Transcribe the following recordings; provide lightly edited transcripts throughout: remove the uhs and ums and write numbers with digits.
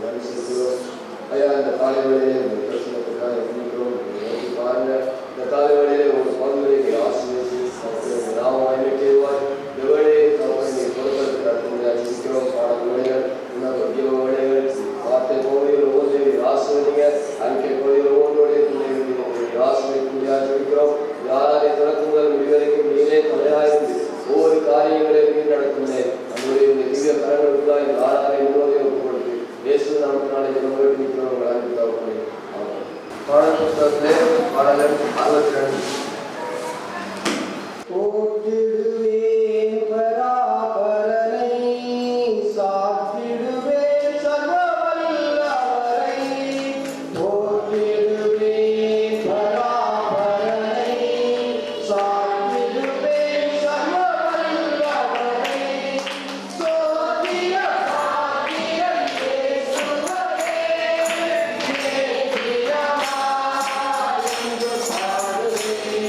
நன்றி செலுத்துகிறோம். ஐயா, இந்த காலை வேளையிலே உங்கள் பிரச்சனைக்காக எண்ணிக்கிறோம். பாருங்க, இந்த காலை வேளையிலே உங்கள் பகுதிகளை ஆசீர்வதித்து நாம மகிமைக்குவாய். இந்த வேளையை நீ கொடுக்கிறதுக்கு ஜெபிக்கிறோம். பாடல் வேளைகள், உணவு வேளைகள், வார்த்தை பகுதிகள் ஒவ்வொன்றையும் ஆசீர்வதிங்க. அறிக்கை பகுதிகள் ஒவ்வொன்றுடைய பிள்ளைகளுக்கு ஆசீர்வதிக்கும்படியாக ஜெபிக்கிறோம். யாரை தொடக்குங்கள் முடிவரைக்கும் நீரே தலையாயிருந்து ஒவ்வொரு காரியங்களையும் நடத்துகிறேன். நம்முடைய திவ்ய கரங்களுக்காக இந்த ஆறாரை முழுவதையும் ஒப்புக்கொடுத்து இயேசு நாமத்தினாலே ஜெபம் நிற்கிறவர்கள் அறிவித்தார்கள். பாடல் புத்தகத்திலே பாடல் 62. போற்றிடுவேன் பராபரனை, சாற்றிடுவேன் சர்வ வல்லவரை. போற்றிடுவேன் பராபரனை, சாற்றிடுவேன் சர்வ வல்லவரை. சோதிய பாத்திரன் இயேசுவே, ஜெயமாய் என்று பாடுவேன்.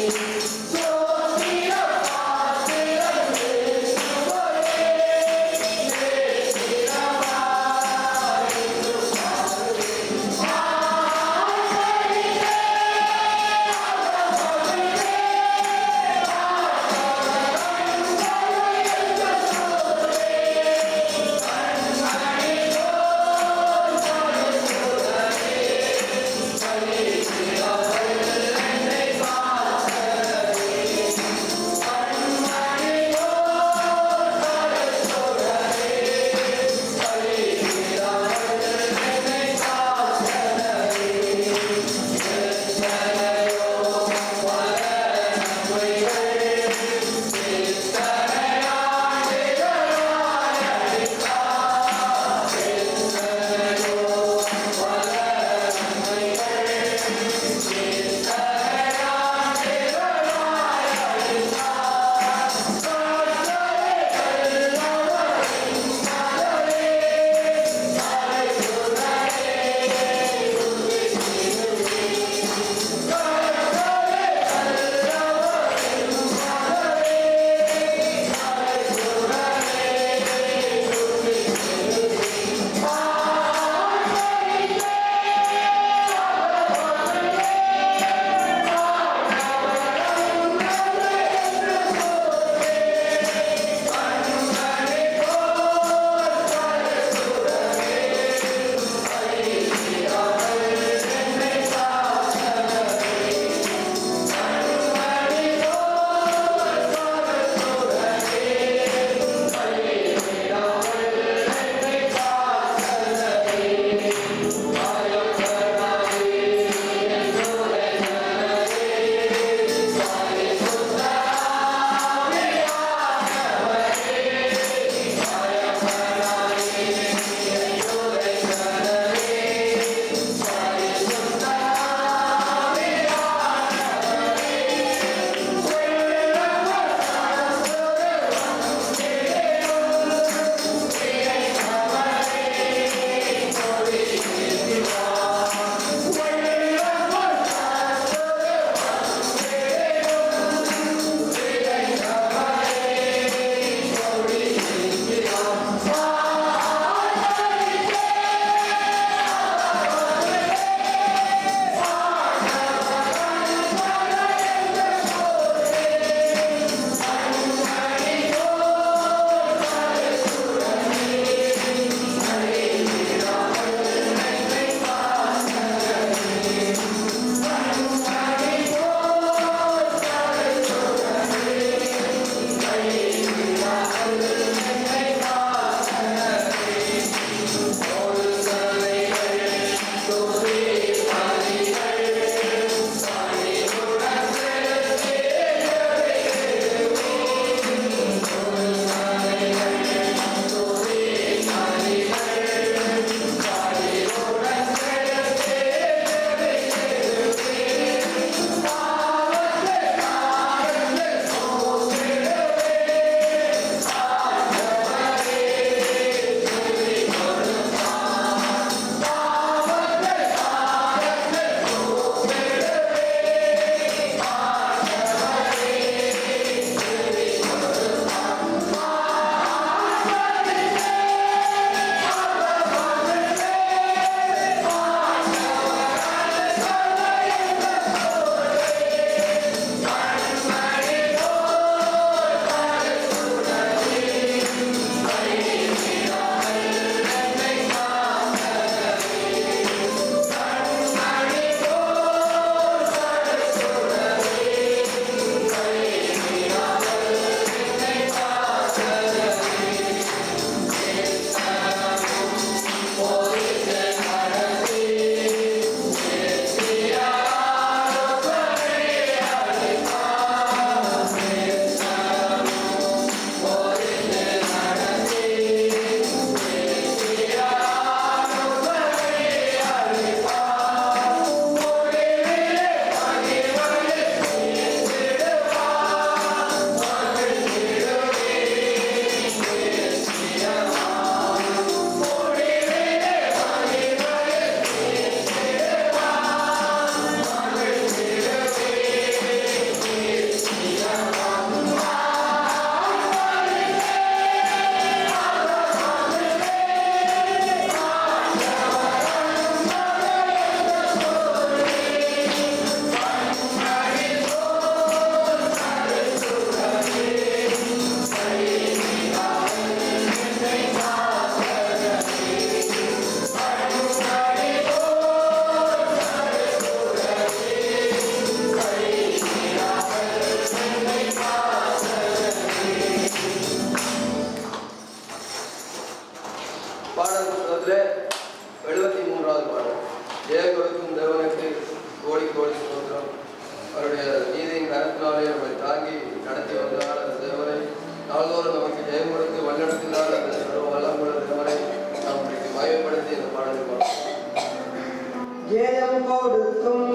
ஜெயம் கொடுக்கும்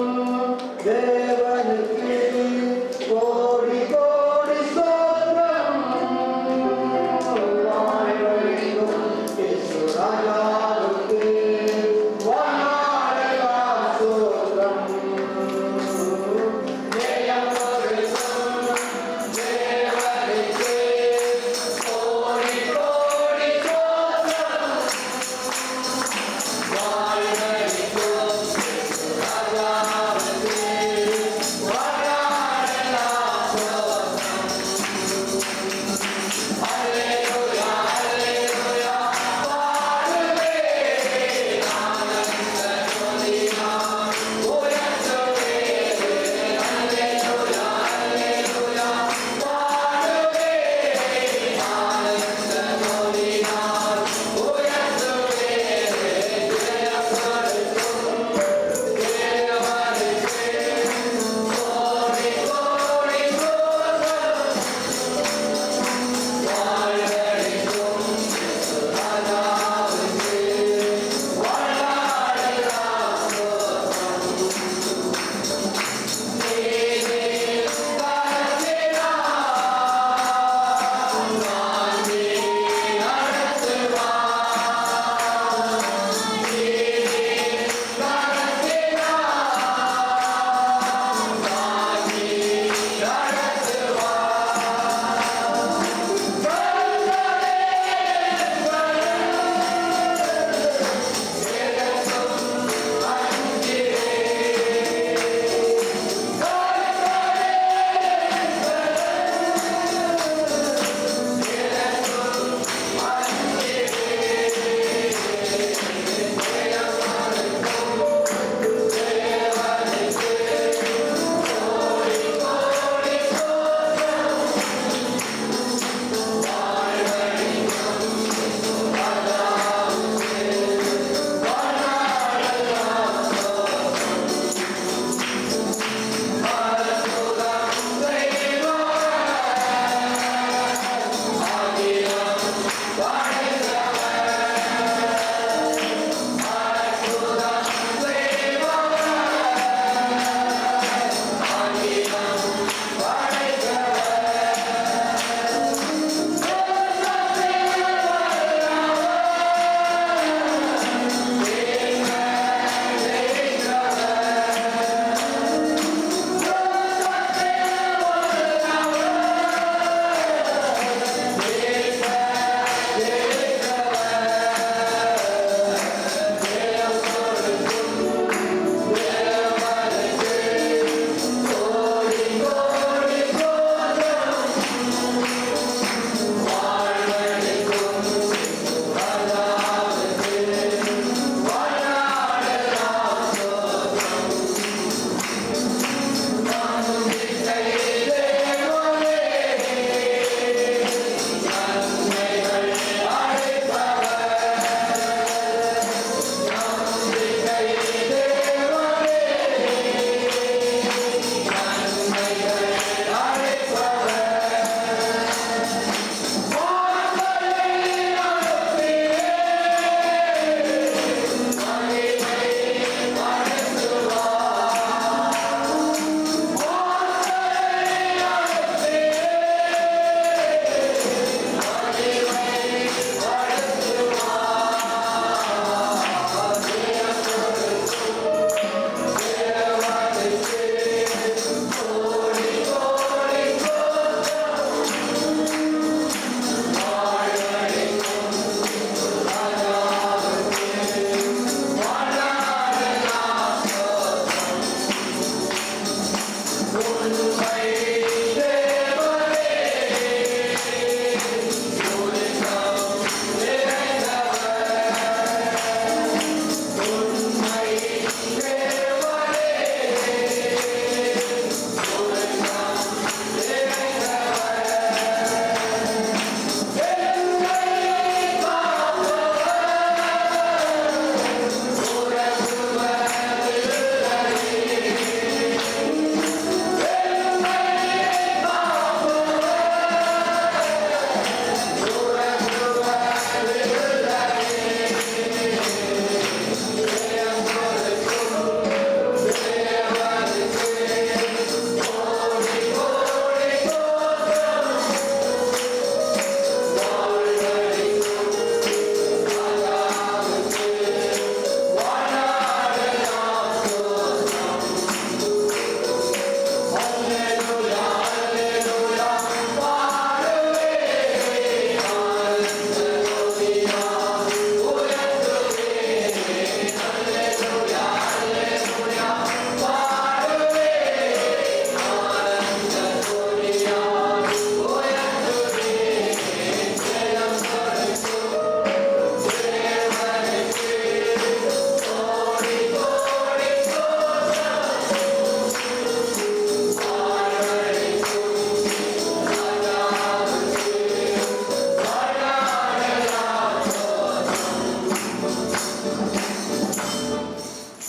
தேவனுக்கு கோடி கோடி ஸ்தோத்திரம். வாழ்வழிக்கும் இயேசு ராஜாவுக்கு வானளவா ஸ்தோத்திரம். ஜெயம் கொடுக்கும் தேவனுக்கு கோடி கோடி ஸ்தோத்திரம். வாழ்வழிக்கும் இயேசு ராஜாவுக்கு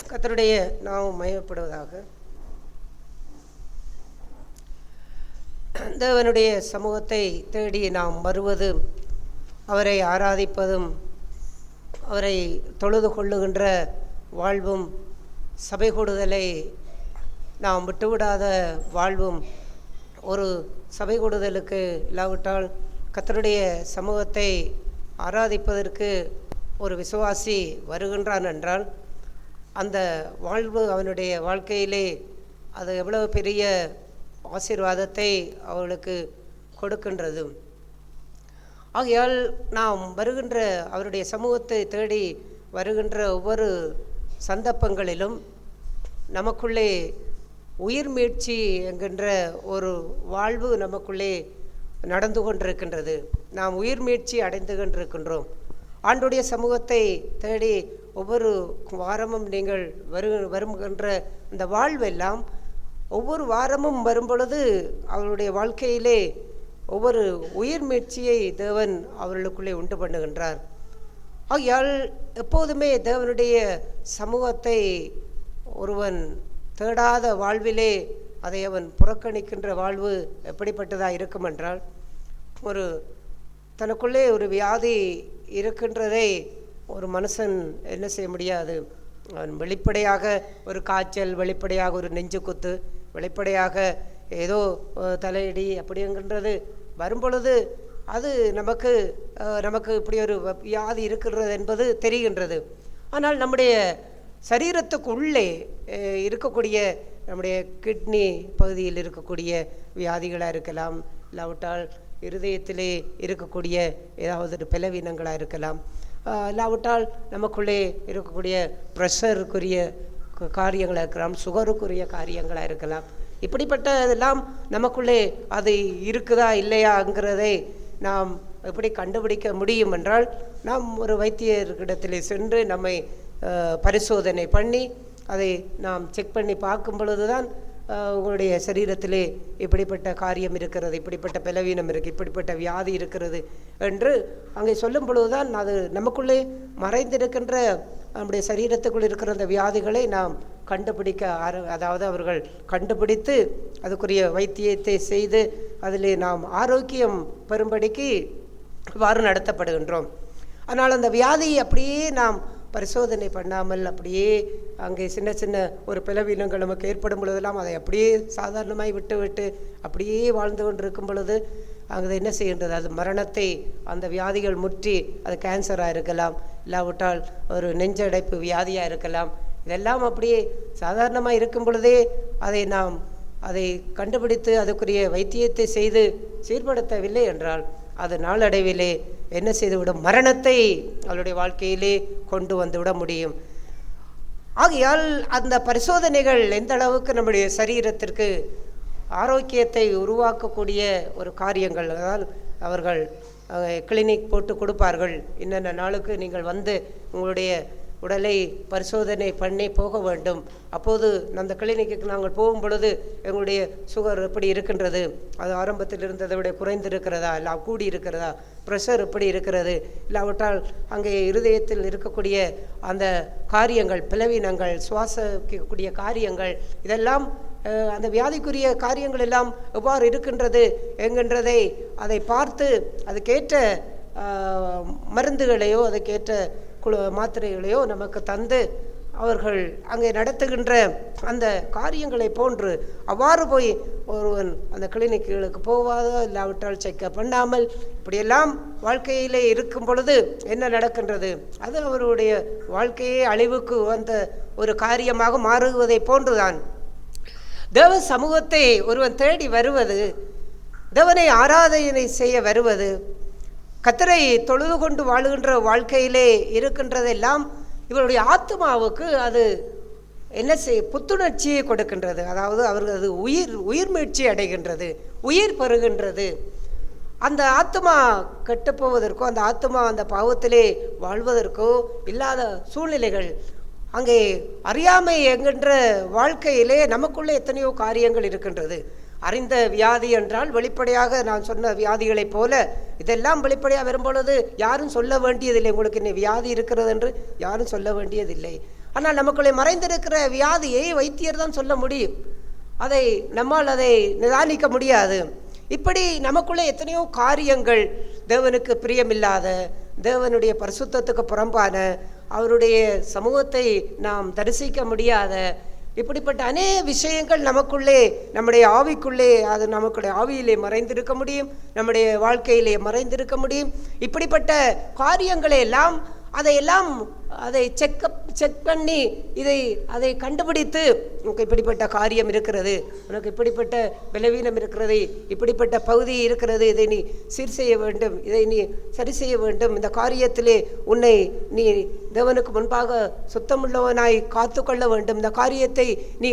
கர்த்தருடைய நாமம் மகிமைப்படுவதாக. தேவனுடைய சமூகத்தை தேடி நாம் வருவதும் அவரை ஆராதிப்பதும் அவரை தொழுது கொள்ளுகின்ற வாழ்வும் சபை கூடுதலை நாம் விட்டுவிடாத வாழ்வும் ஒரு சபை கூடுதலுக்கு இல்லாவிட்டால் கர்த்தருடைய சமூகத்தை ஆராதிப்பதற்கு ஒரு விசுவாசி வருகின்றான் என்றால் அந்த வாழ்வு அவனுடைய வாழ்க்கையிலே அது எவ்வளவு பெரிய ஆசீர்வாதத்தை அவர்களுக்கு கொடுக்கின்றது. ஆகையால் நாம் வருகின்ற அவருடைய சமூகத்தை தேடி வருகின்ற ஒவ்வொரு சந்தர்ப்பங்களிலும் நமக்குள்ளே உயிர் மீட்சி என்கின்ற ஒரு வாழ்வு நமக்குள்ளே நடந்து கொண்டிருக்கின்றது. நாம் உயிர் மீட்சி அடைந்து கொண்டிருக்கின்றோம். ஆண்டுடைய சமூகத்தை தேடி ஒவ்வொரு வாரமும் நீங்கள் வருகின்ற இந்த வாழ்வெல்லாம் ஒவ்வொரு வாரமும் வரும் பொழுது அவருடைய வாழ்க்கையிலே ஒவ்வொரு உயிர் மீட்சியை தேவன் அவர்களுக்குள்ளே உண்டு பண்ணுகின்றார். ஆகையால் எப்போதுமே தேவனுடைய சமூகத்தை ஒருவன் தேடாத வாழ்விலே அதை அவன் புறக்கணிக்கின்ற வாழ்வு எப்படிப்பட்டதாக இருக்கும் என்றால், ஒரு தனக்குள்ளே ஒரு வியாதி இருக்கின்றதை ஒரு மனுஷன் என்ன செய்ய முடியாது. அவன் வெளிப்படையாக ஒரு காய்ச்சல், வெளிப்படையாக ஒரு நெஞ்சு குத்து, வெளிப்படையாக ஏதோ தலையடி அப்படிங்கிறது வரும்பொழுது அது நமக்கு இப்படி ஒரு வியாதி இருக்கிறது என்பது தெரிகின்றது. ஆனால் நம்முடைய சரீரத்துக்கு உள்ளே இருக்கக்கூடிய நம்முடைய கிட்னி பகுதியில் இருக்கக்கூடிய வியாதிகளாக இருக்கலாம், இல்லாவிட்டால் இருதயத்திலே இருக்கக்கூடிய ஏதாவது ஒரு பலவீனங்களாக இருக்கலாம், இல்லாவிட்டால் நமக்குள்ளே இருக்கக்கூடிய ப்ரெஷருக்குரிய காரியங்களாக இருக்கலாம், சுகருக்குரிய காரியங்களாக இருக்கலாம். இப்படிப்பட்டதெல்லாம் நமக்குள்ளே அது இருக்குதா இல்லையாங்கிறதை நாம் எப்படி கண்டுபிடிக்க முடியும் என்றால், நாம் ஒரு வைத்தியர்களிடத்தில் சென்று நம்மை பரிசோதனை பண்ணி அதை நாம் செக் பண்ணி பார்க்கும் பொழுது தான் உங்களுடைய சரீரத்திலே இப்படிப்பட்ட காரியம் இருக்கிறது, இப்படிப்பட்ட பலவீனம் இருக்குது, இப்படிப்பட்ட வியாதி இருக்கிறது என்று அங்கே சொல்லும் பொழுதுதான் அது நமக்குள்ளே மறைந்திருக்கின்ற நம்முடைய சரீரத்துக்குள் இருக்கிற அந்த வியாதிகளை நாம் கண்டுபிடிக்க அதாவது அவர்கள் கண்டுபிடித்து அதுக்குரிய வைத்தியத்தை செய்து அதிலே நாம் ஆரோக்கியம் பெறும்படிக்கு இவ்வாறு நடத்தப்படுகின்றோம். ஆனால் அந்த வியாதியை அப்படியே நாம் பரிசோதனை பண்ணாமல் அப்படியே அங்கே சின்ன சின்ன ஒரு பலவீனங்கள் நமக்கு ஏற்படும் பொழுதெல்லாம் அதை அப்படியே சாதாரணமாய் விட்டு அப்படியே வாழ்ந்து கொண்டிருக்கும் பொழுது அங்கே என்ன செய்கின்றது, அது மரணத்தை அந்த வியாதிகள் முற்றி அது கேன்சராக இருக்கலாம், இல்லாவிட்டால் ஒரு நெஞ்சடைப்பு வியாதியாக இருக்கலாம். இதெல்லாம் அப்படியே சாதாரணமாக இருக்கும் பொழுதே அதை கண்டுபிடித்து அதுக்குரிய வைத்தியத்தை செய்து சீர்படுத்தவில்லை என்றால் அது நாளடைவிலே என்ன செய்துவிடும், மரணத்தை அவளுடைய வாழ்க்கையிலே கொண்டு வந்துவிட முடியும். ஆகையால் அந்த பரிசோதனைகள் எந்த அளவுக்கு நம்முடைய சரீரத்திற்கு ஆரோக்கியத்தை உருவாக்கக்கூடிய ஒரு காரியங்கள். அதாவது அவர்கள் கிளினிக் போட்டு கொடுப்பார்கள், இன்னென்ன நாளுக்கு நீங்கள் வந்து உங்களுடைய உடலை பரிசோதனை பண்ணி போக வேண்டும். அப்போது அந்த கிளினிக்கு நாங்கள் போகும் பொழுது எங்களுடைய சுகர் எப்படி இருக்கின்றது, அது ஆரம்பத்தில் இருந்ததை விட குறைந்திருக்கிறதா, இல்லை கூடி இருக்கிறதா, ப்ரெஷர் எப்படி இருக்கிறது, இல்லாவிட்டால் அங்கே இருதயத்தில் இருக்கக்கூடிய அந்த காரியங்கள், பலவீனங்கள், சுவாசிக்கக்கூடிய காரியங்கள், இதெல்லாம் அந்த வியாதிக்குரிய காரியங்கள் எல்லாம் எவ்வாறு இருக்கின்றது என்கின்றதை அதை பார்த்து அதுக்கேற்ற மருந்துகளையோ அதுக்கேற்ற மாத்திரைகளையோ நமக்கு தந்து அவர்கள் அங்கே நடத்துகின்ற அந்த காரியங்களை போன்று அவ்வாறு போய் ஒருவன் அந்த கிளினிக்குகளுக்கு போவாதோ இல்லாவிட்டால் செக்கப் பண்ணாமல் இப்படியெல்லாம் வாழ்க்கையிலே இருக்கும் பொழுது என்ன நடக்கின்றது, அது அவருடைய வாழ்க்கையே அழிவுக்கு வந்த ஒரு காரியமாக மாறுவதை போன்றுதான். தேவ சமூகத்தை ஒருவன் தேடி வருவது, தேவனை ஆராதனை செய்ய வருவது, கர்த்தரை தொழுது கொண்டு வாழுகின்ற வாழ்க்கையிலே இருக்கின்றதெல்லாம் இவருடைய ஆத்மாவுக்கு அது என்ன புத்துணர்ச்சியை கொடுக்கின்றது. அதாவது அவர்கள் அது உயிர் மீட்சி அடைகின்றது, உயிர் பெறுகின்றது. அந்த ஆத்மா கெட்டுப்போவதற்கோ அந்த ஆத்மா அந்த பாவத்திலே வாழ்வதற்கோ இல்லாத சூழ்நிலைகள் அங்கே அறியாமை என்கின்ற வாழ்க்கையிலே நமக்குள்ளே எத்தனையோ காரியங்கள் இருக்கின்றது. அறிந்த வியாதி என்றால் வெளிப்படையாக நான் சொன்ன வியாதிகளைப் போல இதெல்லாம் வெளிப்படையாக வரும்பொழுது யாரும் சொல்ல வேண்டியதில்லை, உங்களுக்கு இன்னும் வியாதி இருக்கிறது என்று யாரும் சொல்ல வேண்டியதில்லை. ஆனால் நமக்குள்ளே மறைந்திருக்கிற வியாதியை வைத்தியர் தான் சொல்ல முடியும். நம்மால் அதை நிதானிக்க முடியாது. இப்படி நமக்குள்ளே எத்தனையோ காரியங்கள், தேவனுக்கு பிரியமில்லாத, தேவனுடைய பரிசுத்தத்துக்கு புறம்பான, அவருடைய சமூகத்தை நாம் தரிசிக்க முடியாத இப்படிப்பட்ட அநேக விஷயங்கள் நமக்குள்ளே, நம்முடைய ஆவிக்குள்ளே, அது நமக்குடைய ஆவியிலே மறைந்திருக்க முடியும், நம்முடைய வாழ்க்கையிலே மறைந்திருக்க முடியும். இப்படிப்பட்ட காரியங்களை எல்லாம் அதை செக் பண்ணி அதை கண்டுபிடித்து, உனக்கு இப்படிப்பட்ட காரியம் இருக்கிறது, உனக்கு இப்படிப்பட்ட பலவீனம் இருக்கிறது, இப்படிப்பட்ட பகுதி இருக்கிறது, இதை நீ சீர் செய்ய வேண்டும், இதை நீ சரி செய்ய வேண்டும், இந்த காரியத்திலே உன்னை நீ தேவனுக்கு முன்பாக சுத்தமுள்ளவனாய் காத்து கொள்ள வேண்டும், இந்த காரியத்தை நீ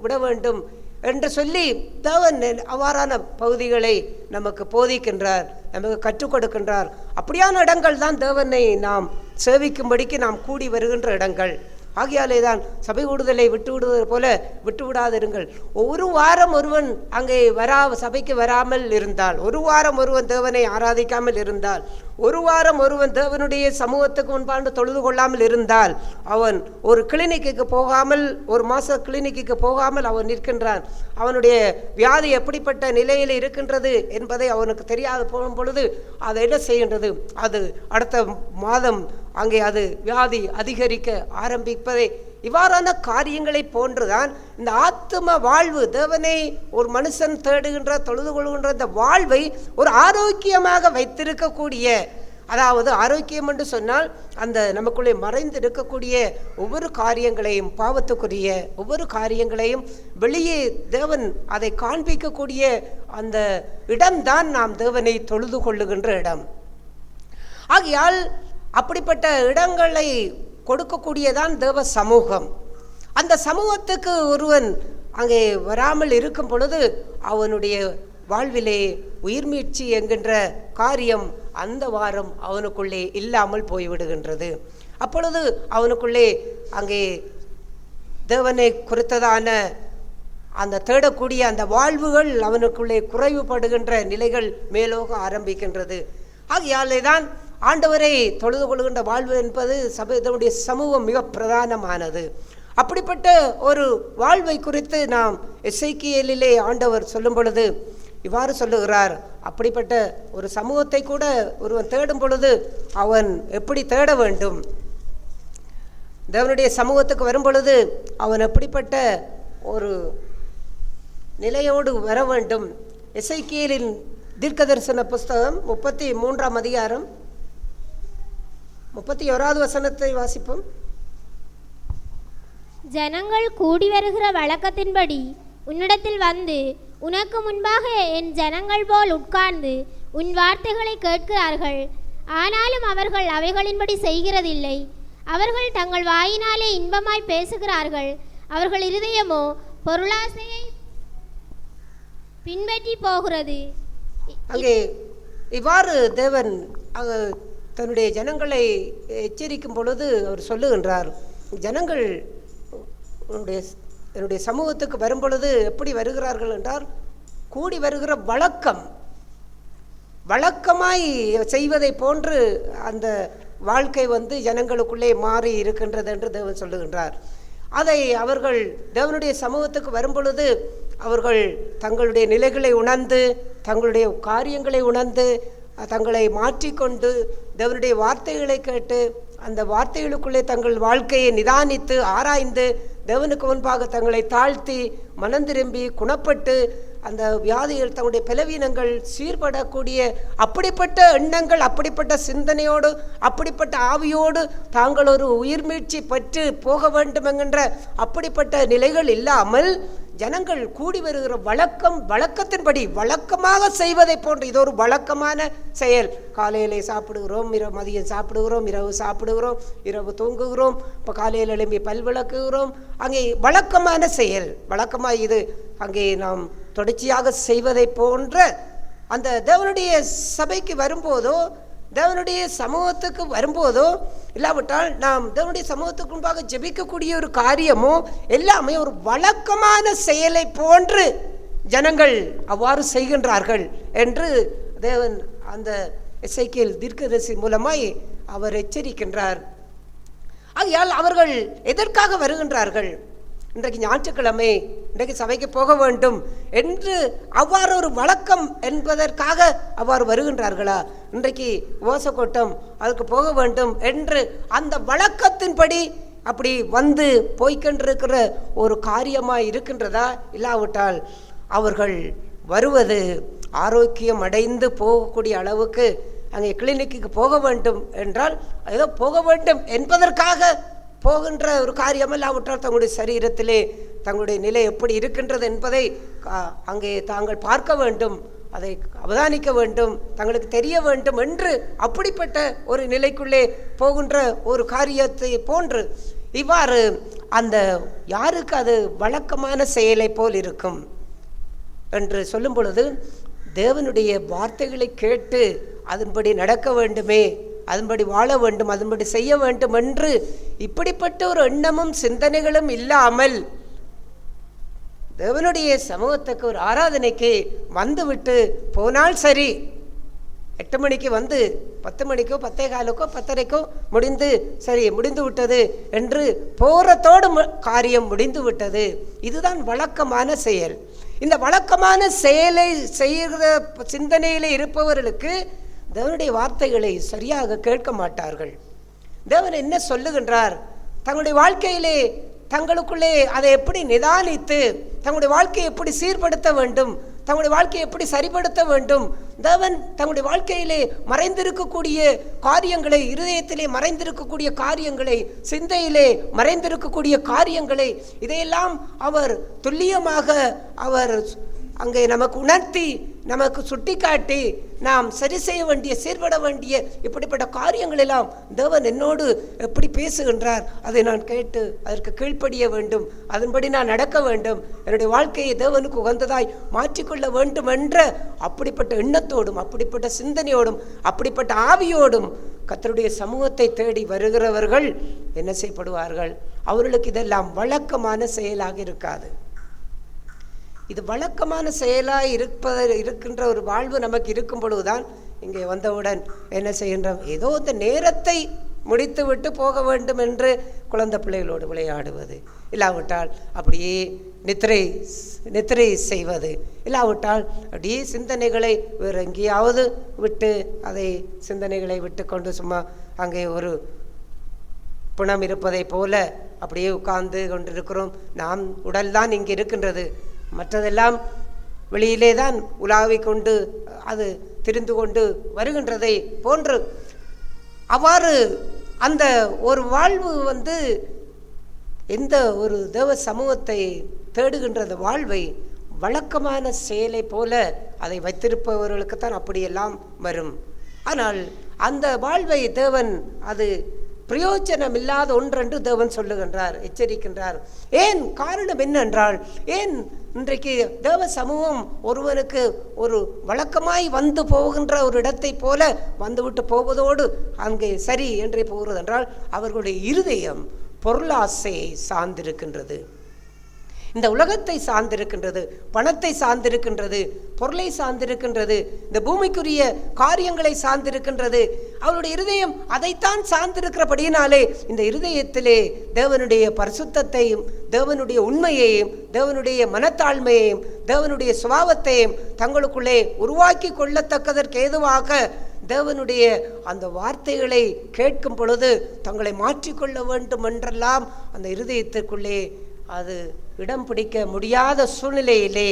விட வேண்டும் என்று சொல்லி தேவன் அவ்வாறான பகுதிகளை நமக்கு போதிக்கின்றார், நமக்கு கற்றுக் கொடுக்கின்றார். அப்படியான இடங்கள் தான் தேவனை நாம் சேவிக்கும்படிக்கு நாம் கூடி வருகின்ற இடங்கள். ஆகையாலே தான் சபை கூடுதலை விட்டுவிடுவது போல விட்டுவிடாதிருங்கள். ஒரு வாரம் ஒருவன் அங்கே சபைக்கு வராமல் இருந்தால், ஒரு வாரம் ஒருவன் தேவனை ஆராதிக்காமல் இருந்தால், ஒரு வாரம் ஒருவன் தேவனுடைய சமூகத்துக்கு முன்பாண்டு தொழுது கொள்ளாமல் இருந்தால், அவன் ஒரு கிளினிக்கு போகாமல், ஒரு மாத கிளினிக்கு போகாமல் அவன் நிற்கின்றான். அவனுடைய வியாதி எப்படிப்பட்ட நிலையில் இருக்கின்றது என்பதை அவனுக்கு தெரியாது போகும் பொழுது அதை என்ன செய்கின்றது, அது அடுத்த மாதம் அங்கே அது வியாதி அதிகரிக்க ஆரம்பிப்பதை, இவ்வாறான காரியங்களை போன்றுதான் இந்த ஆத்தும வாழ்வு, தேவனை ஒரு மனுஷன் தேடுகின்ற, தொழுது கொள்கின்ற இந்த வாழ்வை ஒரு ஆரோக்கியமாக வைத்திருக்கக்கூடிய, அதாவது ஆரோக்கியம் என்று சொன்னால் அந்த நமக்குள்ளே மறைந்து இருக்கக்கூடிய ஒவ்வொரு காரியங்களையும், பாவத்துக்குரிய ஒவ்வொரு காரியங்களையும் வெளியே தேவன் அதை காண்பிக்கக்கூடிய அந்த இடம்தான் நாம் தேவனை தொழுது கொள்ளுகின்ற இடம். ஆகையால் அப்படிப்பட்ட இடங்களை கொடுக்கக்கூடியதான் தேவ சமூகம். அந்த சமூகத்துக்கு ஒருவன் அங்கே வராமல் இருக்கும் பொழுது அவனுடைய வாழ்விலே உயிர்மீட்சி என்கின்ற காரியம் அந்த வாரம் அவனுக்குள்ளே இல்லாமல் போய்விடுகின்றது. அப்பொழுது அவனுக்குள்ளே அங்கே தேவனை குறித்ததான அந்த தேடக்கூடிய அந்த வாழ்வுகள் அவனுக்குள்ளே குறைவுபடுகின்ற நிலைகள் மேலோக ஆரம்பிக்கின்றது. ஆகையாலே தான் ஆண்டவரை தொழுது கொள்கின்ற வாழ்வு என்பது சபையினுடைய சமூகம் மிக பிரதானமானது. அப்படிப்பட்ட ஒரு வாழ்வை குறித்து நாம் எசேக்கியேலிலே ஆண்டவர் சொல்லும் பொழுது இவ்வாறு சொல்லுகிறார். அப்படிப்பட்ட ஒரு சமூகத்தை கூட ஒருவன் தேடும் பொழுது அவன் எப்படி தேட வேண்டும், தேவனுடைய சமூகத்துக்கு வரும் பொழுது அவன் எப்படிப்பட்ட ஒரு நிலையோடு வர வேண்டும். எசேக்கியேலின் தீர்க்கதரிசன புஸ்தகம் 33ஆம் அதிகாரம் 31வது வசனத்தை வாசிப்போம். ஜனங்கள் கூடி வருகிற வழக்கத்தின்படி உன்னிடத்தில் வந்து உனக்கு முன்பாக என் ஜனங்கள் போல் உட்கார்ந்து உன் வார்த்தைகளை கேட்கிறார்கள். ஆனாலும் அவர்கள் அவைகளின்படி செய்கிறதில்லை. அவர்கள் தங்கள் வாயினாலே இன்பமாய் பேசுகிறார்கள். அவர்கள் இருதயமோ பொருளாசையை பின்பற்றி போகிறது. அங்கே இவ்வாறு தேவன் தன்னுடைய ஜனங்களை எச்சரிக்கும் பொழுது அவர் சொல்லுகின்றார், ஜனங்கள் என்னுடைய சமூகத்துக்கு வரும் பொழுது எப்படி வருகிறார்கள் என்றால், கூடி வருகிற வழக்கமாய் செய்வதை போன்று அந்த வாழ்க்கை ஜனங்களுக்குள்ளே மாறி இருக்கின்றது என்று தேவன் சொல்லுகின்றார். அதை அவர்கள் தேவனுடைய சமூகத்துக்கு வரும் பொழுது அவர்கள் தங்களுடைய நிலைகளை உணர்ந்து, தங்களுடைய காரியங்களை உணர்ந்து, தங்களை மாற்றிக்கொண்டு தேவனுடைய வார்த்தைகளை கேட்டு அந்த வார்த்தைகளுக்குள்ளே தங்கள் வாழ்க்கையை நிதானித்து ஆராய்ந்து தேவனுக்கு முன்பாக தங்களை தாழ்த்தி மனந்திரும்பி குணப்பட்டு அந்த வியாதிகள், தங்களுடைய பலவீனங்கள் சீர்படக்கூடிய அப்படிப்பட்ட எண்ணங்கள், அப்படிப்பட்ட சிந்தனையோடு, அப்படிப்பட்ட ஆவியோடு தாங்கள் ஒரு உயிர்மீட்சி பெற்று போக வேண்டும் என்கின்ற அப்படிப்பட்ட நிலைகள் இல்லாமல் ஜனங்கள் கூடி வருகிற வழக்கத்தின்படி வழக்கமாக செய்வதை போன்று, இது ஒரு வழக்கமான செயல். காலையிலே சாப்பிடுகிறோம், மதியம் சாப்பிடுகிறோம், இரவு சாப்பிடுகிறோம், இரவு தூங்குகிறோம், இப்போ காலையில் எழும்பி பல் விளக்குகிறோம். அங்கே வழக்கமான செயல், வழக்கமாக இது அங்கே நாம் தொடர்ச்சியாக செய்வதை போன்ற அந்த தேவனுடைய சபைக்கு வரும்போதோ, தேவனுடைய சமூகத்துக்கு வரும்போதோ, இல்லாவிட்டால் நாம் தேவனுடைய சமூகத்துக்கு முன்பாக ஜெபிக்கக்கூடிய ஒரு காரியமோ எல்லாமே ஒரு வழக்கமான செயலை போன்று ஜனங்கள் அவ்வாறு செய்கின்றார்கள் என்று தேவன் அந்த எசேக்கியேல் தீர்க்கதரிசி மூலமாய் அவர் எச்சரிக்கின்றார். ஆகையால் அவர்கள் எதற்காக வருகின்றார்கள்? இன்றைக்கு ஞாயிற்றுக்கிழமை, இன்றைக்கு சபைக்கு போக வேண்டும் என்று அவ்வாறு ஒரு வழக்கம் என்பதற்காக அவ்வாறு வருகின்றார்களா? இன்றைக்கு உபவாச கூட்டம், அதுக்கு போக வேண்டும் என்று அந்த வழக்கத்தின்படி அப்படி வந்து போய்கொண்டிருக்கிற ஒரு காரியமாக இருக்கின்றதா? இல்லாவிட்டால் அவர்கள் வருவது ஆரோக்கியம் அடைந்து போகக்கூடிய அளவுக்கு அங்கே கிளினிக்கு போக வேண்டும் என்றால் ஏதோ போக வேண்டும் என்பதற்காக போகின்ற ஒரு காரியம், இல்லாவிட்டால் தங்களுடைய சரீரத்திலே தங்களுடைய நிலை எப்படி இருக்கின்றது என்பதை அங்கே தாங்கள் பார்க்க வேண்டும், அதை அவதானிக்க வேண்டும், தங்களுக்கு தெரிய வேண்டும் என்று அப்படிப்பட்ட ஒரு நிலைக்குள்ளே போகின்ற ஒரு காரியத்தை போன்று இவ்வாறு அந்த யாருக்கு அது வழக்கமான செயலை போல் இருக்கும் என்று சொல்லும் பொழுது, தேவனுடைய வார்த்தைகளை கேட்டு அதன்படி நடக்க வேண்டுமே, அதன்படி வாழ வேண்டும், அதன்படி செய்ய வேண்டும் என்று இப்படிப்பட்ட ஒரு எண்ணமும் சிந்தனைகளும் இல்லாமல் தேவனுடைய சமூகத்துக்கு ஒரு ஆராதனைக்கு வந்துவிட்டு போனால் சரி, 8 மணிக்கு வந்து 10 மணிக்கோ 10:15க்கோ 10:30க்கோ முடிந்து சரி முடிந்து விட்டது என்று போறதோடு காரியம் முடிந்து விட்டது. இதுதான் வழக்கமான செயல். இந்த வழக்கமான செயலை செய்கிற சிந்தனையிலே இருப்பவர்களுக்கு தேவனுடைய வார்த்தைகளை சரியாக கேட்க மாட்டார்கள். தேவன் என்ன சொல்லுகின்றார், தங்களுடைய வாழ்க்கையிலே தங்களுக்குள்ளே அதை எப்படி நிதானித்து தங்களுடைய வாழ்க்கையை எப்படி சீர்படுத்த வேண்டும், தங்களுடைய வாழ்க்கையை எப்படி சரிப்படுத்த வேண்டும், தேவன் தங்களுடைய வாழ்க்கையிலே மறைந்திருக்கக்கூடிய காரியங்களை, இருதயத்திலே மறைந்திருக்கக்கூடிய காரியங்களை, சிந்தையிலே மறைந்திருக்கக்கூடிய காரியங்களை, இதையெல்லாம் அவர் துல்லியமாக அவர் அங்கே நமக்கு உணர்த்தி நமக்கு சுட்டி காட்டி நாம் சரி செய்ய வேண்டிய, சீர்பட வேண்டிய இப்படிப்பட்ட காரியங்கள் எல்லாம் தேவன் என்னோடு எப்படி பேசுகின்றார், அதை நான் கேட்டு அதற்கு கீழ்ப்படிய வேண்டும், அதன்படி நான் நடக்க வேண்டும், என்னுடைய வாழ்க்கையை தேவனுக்கு உகந்ததாய் மாற்றிக்கொள்ள வேண்டும் என்ற அப்படிப்பட்ட எண்ணத்தோடும் அப்படிப்பட்ட சிந்தனையோடும் அப்படிப்பட்ட ஆவியோடும் கர்த்தருடைய சமூகத்தை தேடி வருகிறவர்கள் என்ன செய்யப்படுவார்கள்? அவர்களுக்கு இதெல்லாம் வழக்கமான செயலாக இருக்காது. இது வழக்கமான செயலாக இருக்கின்ற ஒரு வாழ்வு நமக்கு இருக்கும் பொழுதுதான் இங்கே வந்தவுடன் என்ன செய்கின்றோம், ஏதோ இந்த நேரத்தை முடித்து விட்டு போக வேண்டும் என்று குழந்தை பிள்ளைகளோடு விளையாடுவது, இல்லாவிட்டால் அப்படியே நித்திரை செய்வது, இல்லாவிட்டால் அப்படியே சிந்தனைகளை வேறு எங்கேயாவது விட்டு அதை சிந்தனைகளை விட்டு கொண்டு சும்மா அங்கே ஒரு பிணம் இருப்பதை போல அப்படியே உட்கார்ந்து கொண்டிருக்கிறோம். நாம் உடல்தான் இங்கே இருக்கின்றது, மற்றதெல்லாம் வெளியிலே தான் உலாவிக் கொண்டு அது திரிந்து கொண்டு வருகின்றதை போன்று அவ்வாறு அந்த ஒரு வாழ்வு எந்த ஒரு தேவ சமூகத்தை தேடுகின்ற வாழ்வை வழக்கமான செயலை போல அதை வைத்திருப்பவர்களுக்குத்தான் அப்படியெல்லாம் வரும். ஆனால் அந்த வாழ்வை தேவன் அது பிரயோஜனம் இல்லாத ஒன்றென்று தேவன் சொல்லுகின்றார், எச்சரிக்கின்றார். ஏன்? காரணம் என்னென்றால், ஏன் இன்றைக்கு தேவ சமூகம் ஒருவனுக்கு ஒரு வழக்கமாய் வந்து போகின்ற ஒரு இடத்தை போல வந்துவிட்டு போவதோடு அங்கே சரி என்றே போகிறது என்றால், அவர்களுடைய இருதயம் பொருளாசையை சார்ந்திருக்கின்றது, இந்த உலகத்தை சார்ந்திருக்கின்றது, பணத்தை சார்ந்திருக்கின்றது, பொருளை சார்ந்திருக்கின்றது, இந்த பூமிக்குரிய காரியங்களை சார்ந்திருக்கின்றது. அவருடைய இருதயம் அதைத்தான் சார்ந்திருக்கிறபடியினாலே இந்த இருதயத்திலே தேவனுடைய பரிசுத்தத்தையும் தேவனுடைய உண்மையையும் தேவனுடைய மனத்தாழ்மையையும் தேவனுடைய சுபாவத்தையும் தங்களுக்குள்ளே உருவாக்கி கொள்ளத்தக்கதற்கு ஏதுவாக தேவனுடைய அந்த வார்த்தைகளை கேட்கும் பொழுது தங்களை மாற்றிக்கொள்ள வேண்டும் என்றெல்லாம் அந்த இருதயத்திற்குள்ளே அது இடம் பிடிக்க முடியாத சூழ்நிலையிலே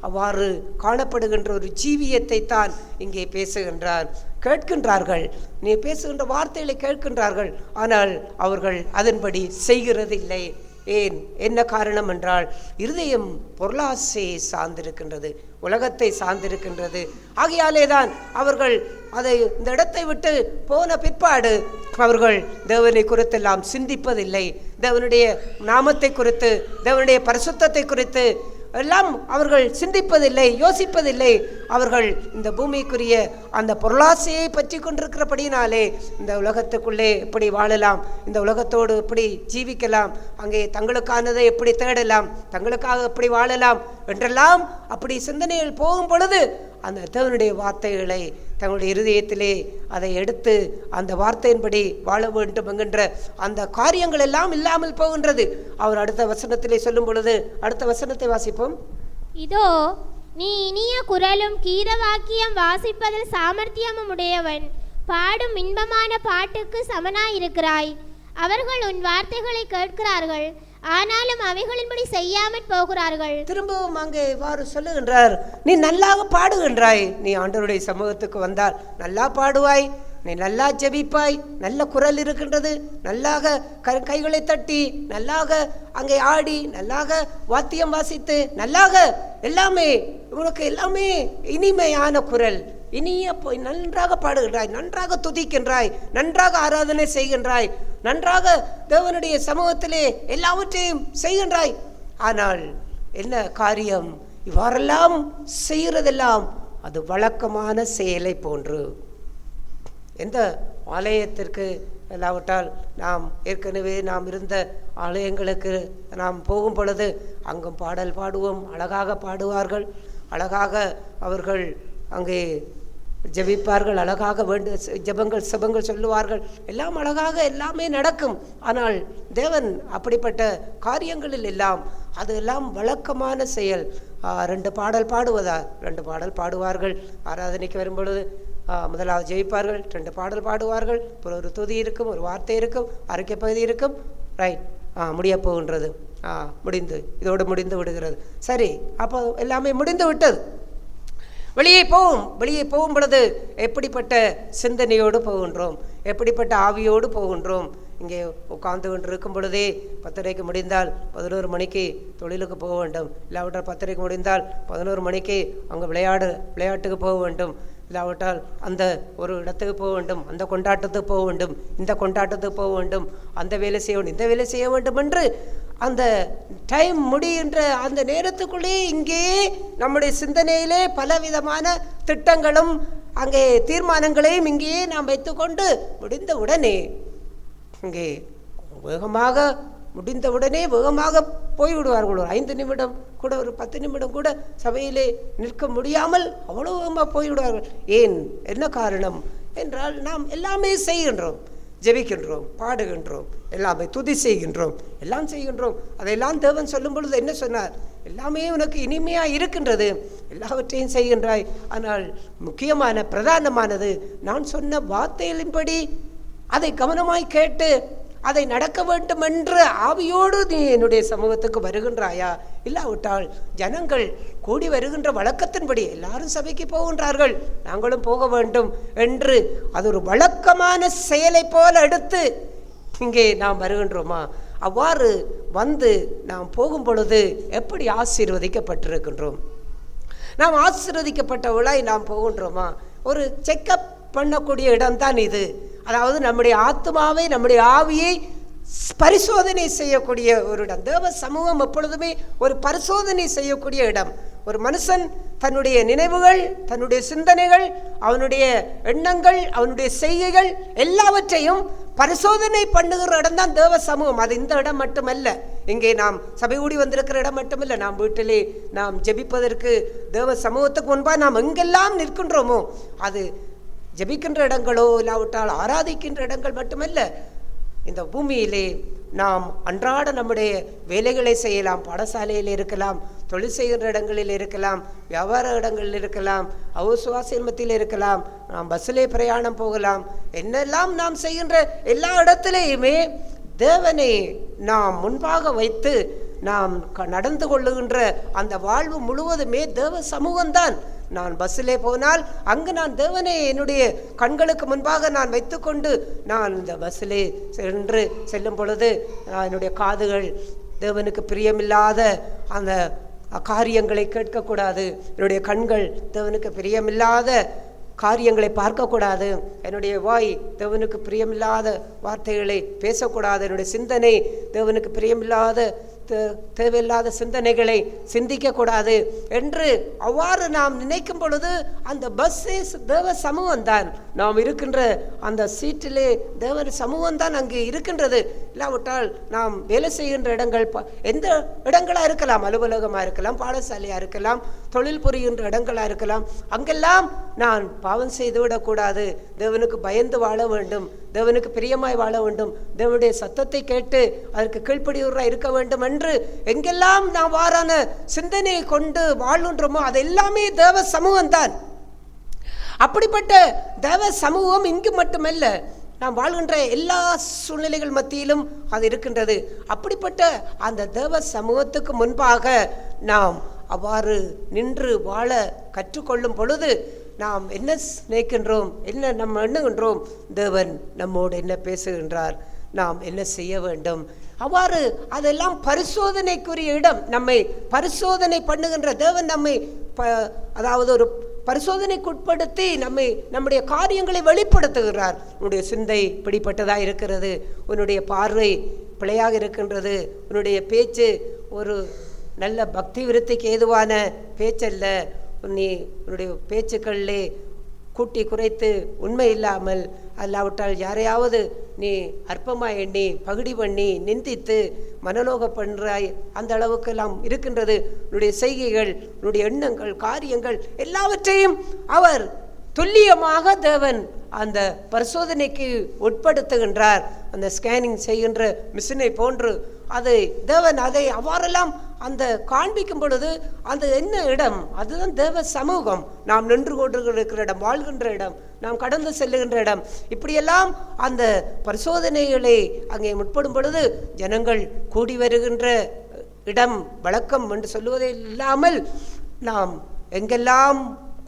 அவ்வாறு காணப்படுகின்ற ஒரு ஜீவியத்தை தான் இங்கே பேசுகின்றார். கேட்கின்றார்கள், நீ பேசுகின்ற வார்த்தைகளை கேட்கின்றார்கள், ஆனால் அவர்கள் அதன்படி செய்கிறதில்லை. ஏன்? என்ன காரணம் என்றால், இருதயம் பொருளாசையை சார்ந்திருக்கின்றது, உலகத்தை சார்ந்திருக்கின்றது. ஆகையாலே தான் அவர்கள் அதை இந்த இடத்தை விட்டு போன பிற்பாடு அவர்கள் தேவனை குறித்தெல்லாம் சிந்திப்பதில்லை, தேவனுடைய நாமத்தை குறித்து தேவனுடைய பரிசுத்தத்தை குறித்து எல்லாம் அவர்கள் சிந்திப்பதில்லை, யோசிப்பதில்லை. அவர்கள் இந்த பூமிக்குரிய அந்த பொருளாசையை பற்றி கொண்டிருக்கிறபடினாலே இந்த உலகத்துக்குள்ளே எப்படி வாழலாம், இந்த உலகத்தோடு எப்படி ஜீவிக்கலாம், அங்கே தங்களுக்கானதை எப்படி தேடலாம், தங்களுக்காக எப்படி வாழலாம் என்றெல்லாம் அப்படி சிந்தனைகள் போகும் பொழுது அந்த தேவனுடைய வார்த்தைகளை தங்களுடைய இருதயத்திலே அதை எடுத்து அந்த வார்த்தையின்படி வாழ வேண்டும் என்கின்ற அந்த காரியங்கள் எல்லாம் இல்லாமல் போகின்றது. அவர் அடுத்த வசனத்திலே சொல்லும் பொழுது, அடுத்த வசனத்தை வாசிப்போம். இதோ நீ இனிய குரலும் கீத வாக்கியம் வாசிப்பதில் சாமர்த்தியமும் உடையவன், பாடும் இன்பமான பாட்டுக்கு சமனாயிருக்கிறாய். அவர்கள் உன் வார்த்தைகளை கேட்கிறார்கள், ஆனாலும் அவைகளின்படி செய்யாமல் போகிறார்கள். திரும்பவும் அங்கே இவ்வாறு சொல்லுகின்றார், நீ நல்லாக பாடுகின்றாய். நீ ஆண்டவருடைய சமூகத்துக்கு வந்தால் நல்லா பாடுவாய், நீ நல்லா ஜெபிப்பாய், நல்ல குரல் இருக்கின்றது, நல்லாக கைகளை தட்டி நல்லாக அங்கே ஆடி நல்லாக வாத்தியம் வாசித்து நல்லாக எல்லாமே உனக்கு எல்லாமே இனிமையான குரல், இனிய நன்றாக பாடுகின்றாய், நன்றாக துதிக்கின்றாய், நன்றாக ஆராதனை செய்கின்றாய், நன்றாக தேவனுடைய சமூகத்திலே எல்லாவற்றையும் செய்கின்றாய். ஆனால் என்ன காரியம்? இவ்வாறெல்லாம் செய்கிறதெல்லாம் அது வழக்கமான செயலை போன்று. எந்த ஆலயத்திற்கு இல்லாவிட்டால் நாம் ஏற்கனவே நாம் இருந்த ஆலயங்களுக்கு நாம் போகும் பொழுது அங்கும் பாடல் பாடுவோம், அழகாக பாடுவார்கள், அழகாக அவர்கள் அங்கே ஜெபிப்பார்கள், அழகாக ஜெபங்கள் செபங்கள் சொல்லுவார்கள், எல்லாம் அழகாக எல்லாமே நடக்கும். ஆனால் தேவன் அப்படிப்பட்ட காரியங்களில் எல்லாம் அது எல்லாம் வழக்கமான செயல். 2 பாடல் பாடுவதா, 2 பாடல் பாடுவார்கள். ஆராதனைக்கு வரும்பொழுது முதலாவது ஜெயிப்பார்கள், 2 பாடல் பாடுவார்கள், அப்புறம் ஒரு துதி இருக்கும், ஒரு வார்த்தை இருக்கும், அறிக்கை பகுதி இருக்கும். ரைட், முடிய போகின்றது, இதோடு முடிந்து விடுகிறது. சரி, அப்போ எல்லாமே முடிந்து விட்டது. வெளியே போகும் பொழுது எப்படிப்பட்ட சிந்தனையோடு போகின்றோம், எப்படிப்பட்ட ஆவியோடு போகின்றோம். இங்கே உட்கார்ந்து கொண்டு இருக்கும் பொழுதே 10:30 முடிந்தால் 11 மணிக்கு தொழிலுக்கு போக வேண்டும், இல்லாவிட்டால் 10:30 முடிந்தால் 11 மணிக்கு அங்கே விளையாட்டுக்கு போக வேண்டும், இல்லாவிட்டால் அந்த ஒரு இடத்துக்கு போக வேண்டும், அந்த கொண்டாட்டத்துக்கு போக வேண்டும், இந்த கொண்டாட்டத்துக்கு போக வேண்டும், அந்த வேலை செய்ய வேண்டும், இந்த வேலை செய்ய வேண்டும் என்று அந்த டைம் முடிகின்ற அந்த நேரத்துக்குள்ளே இங்கே நம்முடைய சிந்தனையிலே பலவிதமான திட்டங்களும் அங்கே தீர்மானங்களையும் இங்கேயே நாம் வைத்துக்கொண்டு முடிந்த உடனே இங்கே வேகமாக போய்விடுவார்கள். ஒரு 5 நிமிடம் கூட, ஒரு 10 நிமிடம் கூட சபையிலே நிற்க முடியாமல் அவ்வளவு வேகமாக போய்விடுவார்கள். ஏன்? என்ன காரணம் என்றால் நாம் எல்லாமே செய்கின்றோம், ஜெபிக்கின்றோம், பாடுகின்றோம், எல்லாமே துதி செய்கின்றோம், எல்லாம் செய்கின்றோம். அதையெல்லாம் தேவன் சொல்லும் பொழுது என்ன சொன்னார்? எல்லாமே உனக்கு இனிமையாக இருக்கின்றது, எல்லாவற்றையும் செய்கின்றாய். ஆனால் முக்கியமான பிரதானமானது நான் சொன்ன வார்த்தைகளின்படி அதை கவனமாய் கேட்டு அதை நடக்க வேண்டும் என்ற ஆவியோடு நீ என்னுடைய சமூகத்துக்கு வருகின்றாயா? இல்லாவிட்டால் ஜனங்கள் கூடி வருகின்ற வழக்கத்தின்படி எல்லாரும் சபைக்கு போகின்றார்கள், நாங்களும் போக வேண்டும் என்று அது ஒரு வழக்கமான செயலை போல எடுத்து இங்கே நாம் வருகின்றோமா? அவ்வாறு வந்து நாம் போகும் பொழுது எப்படி ஆசீர்வதிக்கப்பட்டிருக்கின்றோம்? நாம் ஆசீர்வதிக்கப்பட்டவளாய் நாம் போகின்றோமா? ஒரு செக்கப் பண்ணக்கூடிய இடம்தான் இது. அதாவது நம்முடைய ஆத்மாவை, நம்முடைய ஆவியை பரிசோதனை செய்யக்கூடிய ஒரு இடம். தேவ சமூகம் எப்பொழுதுமே ஒரு பரிசோதனை செய்யக்கூடிய இடம். ஒரு மனுஷன் தன்னுடைய நினைவுகள், தன்னுடைய சிந்தனைகள், அவனுடைய எண்ணங்கள், அவனுடைய செய்கைகள் எல்லாவற்றையும் பரிசோதனை பண்ணுகிற இடம் தான் தேவ சமூகம். அது இந்த இடம் மட்டுமல்ல, இங்கே நாம் சபை கூடி வந்திருக்கிற இடம் மட்டுமல்ல, நாம் வீட்டிலே நாம் ஜெபிப்பதற்கு தேவ சமூகத்துக்கு முன்பாக நாம் எங்கெல்லாம் நிற்கின்றோமோ அது ஜெபிக்கின்ற இடங்களோ இல்லாவிட்டால் ஆராதிக்கின்ற இடங்கள் மட்டுமல்ல, இந்த பூமியிலே நாம் அன்றாட நம்முடைய வேலைகளை செய்யலாம். பாடசாலையில் இருக்கலாம், தொழில் செய்கின்ற இடங்களில் இருக்கலாம், வியாபார இடங்களில் இருக்கலாம், அவசுவாசியமத்தில் இருக்கலாம், நாம் பஸ்ஸிலே பிரயாணம் போகலாம். என்னெல்லாம் நாம் செய்கின்ற எல்லா இடத்திலேயுமே தேவனை நாம் முன்பாக வைத்து நாம் நடந்து கொள்ளுகின்ற அந்த வாழ்வு முழுவதுமே தேவ சமூகம்தான். நான் பஸ்ஸிலே போனால் அங்கு நான் தேவனை என்னுடைய கண்களுக்கு முன்பாக நான் வைத்துக்கொண்டு நான் இந்த பஸ்ஸிலே செல்லும் பொழுது என்னுடைய காதுகள் தேவனுக்கு பிரியமில்லாத அந்த காரியங்களை கேட்கக்கூடாது, என்னுடைய கண்கள் தேவனுக்கு பிரியமில்லாத காரியங்களை பார்க்கக்கூடாது, என்னுடைய வாய் தேவனுக்கு பிரியமில்லாத வார்த்தைகளை பேசக்கூடாது, என்னுடைய சிந்தனை தேவனுக்கு பிரியமில்லாத தேவையில்லாத சிந்தனைகளை சிந்திக்கக்கூடாது என்று அவ்வாறு நாம் நினைக்கும் பொழுது அந்த பஸ்ஸே தேவ சமூகம் தான். நாம் இருக்கின்ற அந்த சீட்டிலே தேவ சமூகம் தான் அங்கே இருக்கின்றது. இல்லாவிட்டால் நாம் வேலை செய்கின்ற இடங்கள் எந்த இடங்களாக இருக்கலாம், அலுவலகமாக இருக்கலாம், பாடசாலையாக இருக்கலாம், தொழில் புரிகின்ற இடங்களாக இருக்கலாம், அங்கெல்லாம் நான் பாவம் செய்து விடக்கூடாது, தேவனுக்கு பயந்து வாழ வேண்டும், தேவனுக்கு பிரியமாய் வாழ வேண்டும், தேவனுடைய சத்தத்தை கேட்டு அதற்கு கீழ்ப்படியுறாய் இருக்க வேண்டும் என்று எங்கெல்லாம் நாம் வாரான சிந்தனையை கொண்டு வாழ்கின்றோமோ அது எல்லாமே தேவ சமூகம் தான். அப்படிப்பட்ட தேவ சமூகம் இங்கு மட்டுமல்ல, நாம் வாழ்கின்ற எல்லா சூழ்நிலைகள் மத்தியிலும் அது இருக்கின்றது. அப்படிப்பட்ட அந்த தேவ சமூகத்துக்கு முன்பாக நாம் அவ்வாறு நின்று வாழ கற்றுக்கொள்ளும் பொழுது நாம் என்ன நினைக்கின்றோம், என்ன நம்ம எண்ணுகின்றோம், தேவன் நம்மோடு என்ன பேசுகின்றார், நாம் என்ன செய்ய வேண்டும், அவ்வாறு அதெல்லாம் பரிசோதனைக்குரிய இடம். நம்மை பரிசோதனை பண்ணுகின்ற தேவன் நம்மை அதாவது ஒரு பரிசோதனைக்குட்படுத்தி நம்முடைய காரியங்களை வெளிப்படுத்துகிறார். உன்னுடைய சிந்தை பிடிப்பட்டதாக இருக்கிறது, உன்னுடைய பார்வை பிழையாக இருக்கின்றது, உன்னுடைய பேச்சு ஒரு நல்ல பக்தி விருத்திக்கு ஏதுவான பேச்சல்ல, நீ உன்னுடைய பேச்சுக்களிலே கூட்டி குறைத்து உண்மை இல்லாமல் அல்லாவிட்டால் யாரையாவது நீ அற்பமாக எண்ணி பகுடி பண்ணி நிந்தித்து மனநோக பண்ணுறாய், அந்த அளவுக்கெல்லாம் இருக்கின்றது உன்னுடைய செய்கைகள், உன்னுடைய எண்ணங்கள், காரியங்கள் எல்லாவற்றையும் அவர் துல்லியமாக தேவன் அந்த பரிசோதனைக்கு உட்படுத்துகின்றார். அந்த ஸ்கேனிங் செய்கின்ற மிஷினை போன்று அதை தேவன் அதை அவ்வாறெல்லாம் அந்த காண்பிக்கும் பொழுது அந்த என்ன இடம், அதுதான் தேவ சமூகம். நாம் நின்று கொண்டிருக்கிற இடம், வாழ்கின்ற இடம், நாம் கடந்து செல்லுகின்ற இடம். இப்படியெல்லாம் அந்த பரிசோதனைகளை அங்கே முற்படும் பொழுது ஜனங்கள் கூடி வருகின்ற இடம் வழக்கம் என்று சொல்லுவதே இல்லாமல் நாம் எங்கெல்லாம்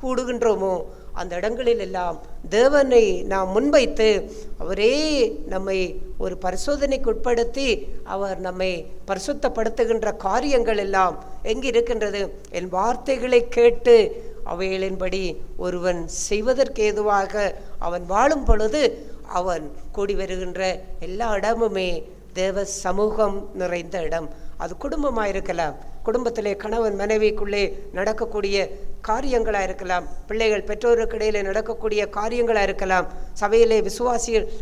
கூடுகின்றோமோ அந்த இடங்களில் எல்லாம் தேவனை நாம் முன்வைத்து அவரே நம்மை ஒரு பரிசோதனைக்கு உட்படுத்தி அவர் நம்மை பரிசுத்தப்படுத்துகின்ற காரியங்கள் எல்லாம் எங்கே இருக்கின்றது. என் வார்த்தைகளை கேட்டு அவைகளின்படி ஒருவன் செய்வதற்கு ஏதுவாக அவன் வாழும் பொழுது அவன் கூடி வருகின்ற எல்லா இடமுமே தேவ சமூகம் நிறைந்த இடம். அது குடும்பமாக இருக்கலாம், குடும்பத்திலே கணவன் மனைவிக்குள்ளே நடக்கக்கூடிய காரியங்களாக இருக்கலாம், பிள்ளைகள் பெற்றோருக்கு இடையிலே நடக்கக்கூடிய காரியங்களாக இருக்கலாம், சபையிலே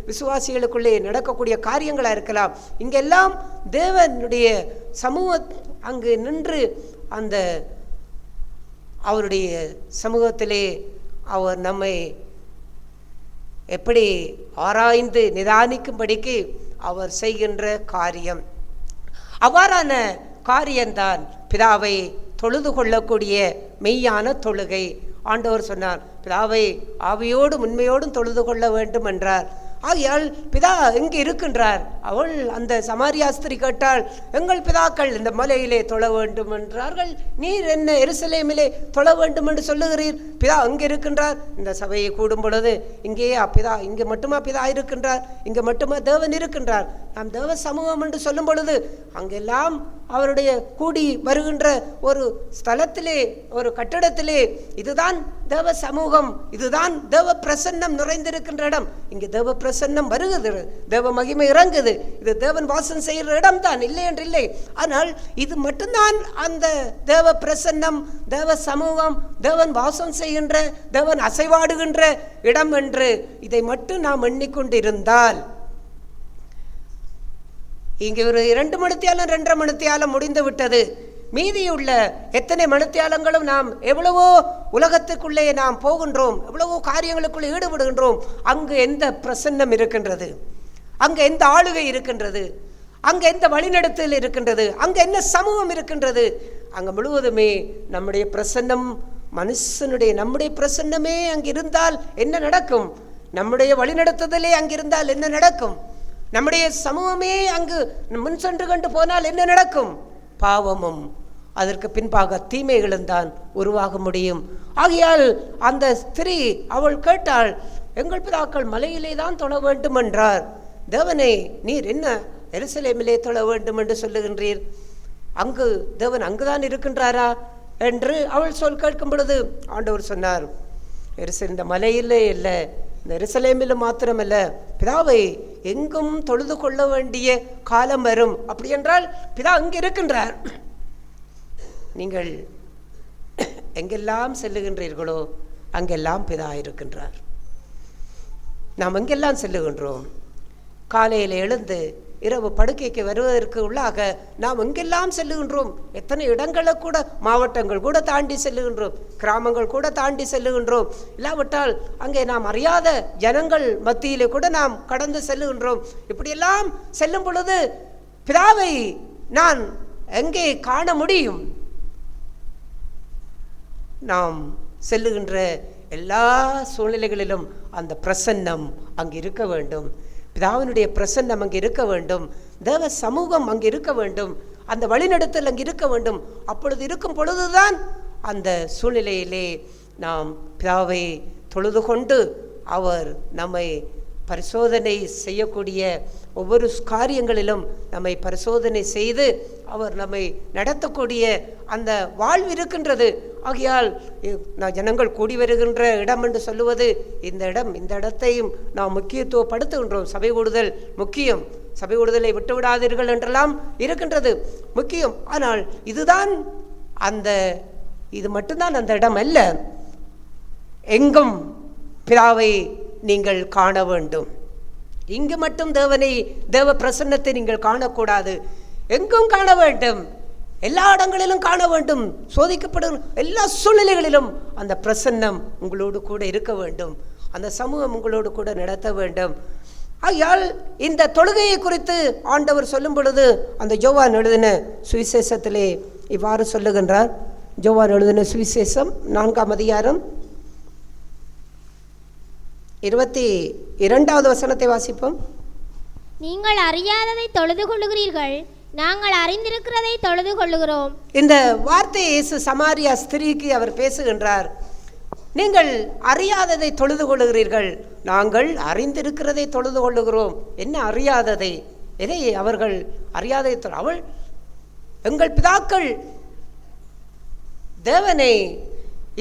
விசுவாசிகளுக்குள்ளே நடக்கக்கூடிய காரியங்களாக இருக்கலாம். இங்கெல்லாம் தேவனுடைய சமூகம் அங்கு நின்று அந்த அவருடைய சமூகத்திலே அவர் நம்மை எப்படி ஆராய்ந்து நிதானிக்கும்படிக்கு அவர் செய்கின்ற காரியம். அவ்வாறான காரியம்தான் பிதாவை தொழுது கொள்ளக்கூடிய மெய்யான தொழுகை. ஆண்டவர் சொன்னார், பிதாவை ஆவியோடும் உண்மையோடும் தொழுது கொள்ள வேண்டும் என்றார். ஆகையால் பிதா எங்கே இருக்கின்றார்? அவள் அந்த சமாரியா ஸ்திரீ கேட்டால், எங்கள் பிதாக்கள் இந்த மலையிலே தொழ வேண்டும் என்றார்கள், நீர் என்ன எருசலேமிலே தொழ வேண்டும் என்று சொல்லுகிறீர்? பிதா அங்கே இருக்கின்றார். இந்த சபையை கூடும் பொழுது இங்கேயே பிதா, இங்கே மட்டுமா பிதா இருக்கின்றார்? இங்கே மட்டுமா தேவன் இருக்கின்றார்? நாம் தேவ சமூகம் என்று சொல்லும் பொழுது அங்கெல்லாம் அவருடைய கூடி வருகின்ற ஒரு ஸ்தலத்திலே, ஒரு கட்டிடத்திலே இதுதான் தேவ சமூகம், இதுதான் தேவ பிரசன்னம் நிறைந்திருக்கின்ற இடம். இங்கே தேவ பிரசன்னம் வருகிறது, தேவ மகிமை இறங்குது, இது தேவன் வாசம் செய்கிற இடம் தான், இல்லை என்று இல்லை. ஆனால் இது மட்டும்தான் அந்த தேவ பிரசன்னம், தேவ சமூகம், தேவன் வாசம் செய்கின்ற, தேவன் அசைவாடுகின்ற இடம் என்று இதை மட்டும் நாம் எண்ணிக்கொண்டிருந்தால் இங்கே ஒரு 2 மணித்தியாலம் 2.5 மணித்தியாலம் முடிந்து விட்டது. மீதியுள்ள எத்தனை மணித்தியாலங்களும் நாம் எவ்வளவோ உலகத்துக்குள்ளே நாம் போகின்றோம், எவ்வளவோ காரியங்களுக்குள்ளே ஈடுபடுகின்றோம். அங்கு எந்த பிரசன்னம் இருக்கின்றது? அங்கு எந்த ஆளுகை இருக்கின்றது? அங்கு எந்த வழிநடத்தல் இருக்கின்றது? அங்கு என்ன சமூகம் இருக்கின்றது? அங்கு முழுவதுமே நம்முடைய பிரசன்னம், மனுஷனுடைய நம்முடைய பிரசன்னமே அங்கு இருந்தால் என்ன நடக்கும்? நம்முடைய வழிநடத்துதலே அங்கிருந்தால் என்ன நடக்கும்? நம்முடைய சமூகமே அங்கு முன் சென்று கொண்டு போனால் என்ன நடக்கும்? பாவமும் அதற்கு பின்பாக தீமைகளும் தான் உருவாக முடியும். ஆகையால் அந்த ஸ்திரீ அவள் கேட்டாள், எங்கள் பிதாக்கள் மலையிலே தான் தொழ வேண்டும் என்றார், தேவனை நீர் என்ன எருசலேமிலே தொழ வேண்டும் என்று சொல்லுகின்றீர்? அங்கு தேவன் அங்குதான் இருக்கின்றாரா என்று அவள் கேட்கும் பொழுது ஆண்டவர் சொன்னார், இந்த மலையிலே இல்லை, இந்த எருசலேமில் மாத்திரமல்ல, பிதாவை எங்கும் தொழுது கொள்ள வேண்டிய காலம் வரும். அப்படி என்றால் பிதா அங்கே இருக்கின்றார். நீங்கள் எங்கெல்லாம் செல்லுகின்றீர்களோ அங்கெல்லாம் பிதா இருக்கின்றார். நாம் எங்கெல்லாம் செல்லுகின்றோம்? காலையில் எழுந்து இரவு படுக்கைக்கு வருவதற்கு உள்ளாக நாம் எங்கெல்லாம் செல்லுகின்றோம், எத்தனை இடங்களை கூட, மாவட்டங்கள் கூட தாண்டி செல்லுகின்றோம், கிராமங்கள் கூட தாண்டி செல்லுகின்றோம். இல்லாவிட்டால் அங்கே நாம் அறியாத ஜனங்கள் மத்தியிலே கூட நாம் கடந்து செல்லுகின்றோம். இப்படியெல்லாம் செல்லும் பொழுது பிதாவை நான் எங்கே காண முடியும்? நாம் செல்லுகின்ற எல்லா சூழ்நிலைகளிலும் அந்த பிரசன்னம் அங்கு இருக்க வேண்டும். பிதாவினுடைய பிரசன்னம் அங்கு இருக்க வேண்டும். தேவ சமூகம் அங்கு இருக்க வேண்டும். அந்த வழிநடத்தல் அங்கு இருக்க வேண்டும். அப்பொழுது இருக்கும் பொழுதுதான் அந்த சூழ்நிலையிலே நாம் பிதாவை தொழுது கொண்டு அவர் நம்மை பரிசோதனை செய்யக்கூடிய ஒவ்வொரு காரியங்களிலும் நம்மை பரிசோதனை செய்து அவர் நம்மை நடத்தக்கூடிய அந்த வாழ்வு இருக்கின்றது. ஆகையால் ஜனங்கள் கூடி வருகின்ற இடம் என்று சொல்லுவது இந்த இடத்தையும் நாம் முக்கியத்துவப்படுத்துகின்றோம். சபை கூடுதல் முக்கியம், சபை கூடுதலை விட்டுவிடாதீர்கள் என்றெல்லாம் இருக்கின்றது, முக்கியம். ஆனால் இதுதான் இது மட்டும்தான் அந்த இடம் அல்ல. எங்கும் பிதாவை நீங்கள் காண வேண்டும். இங்கு மட்டும் தேவ பிரசன்னத்தை நீங்கள் காணக்கூடாது, எங்கும் காண வேண்டும், எல்லா இடங்களிலும் காண வேண்டும். சோதிக்கப்படும் எல்லா சூழ்நிலைகளிலும் அந்த பிரசன்னம் உங்களோடு கூட இருக்க வேண்டும். அந்த சமூகம் உங்களோடு கூட நடத்த வேண்டும். ஆகையால் இந்த தொழுகையை குறித்து ஆண்டவர் சொல்லும் பொழுது அந்த யோவான் எழுதின சுவிசேஷத்திலே இவ்வாறு சொல்லுகின்றார். யோவான் எழுதின சுவிசேஷம் 4ஆம் அதிகாரம் 22வது வசனத்தை வாசிப்போம். நீங்கள் அறியாததை தொழுது கொள்ளுகிறீர்கள், நாங்கள் அறிந்திருக்கிறதை தொழுது கொள்ளுகிறோம். இந்த வார்த்தையை இயேசு சமாரியா ஸ்திரீக்கு அவர் பேசுகின்றார். நீங்கள் அறியாததை தொழுது கொள்ளுகிறீர்கள், நாங்கள் அறிந்திருக்கிறதை தொழுது கொள்ளுகிறோம். என்ன அறியாததை? எதை அவர்கள் அறியாததை? அவள் எங்கள் பிதாக்கள் தேவனை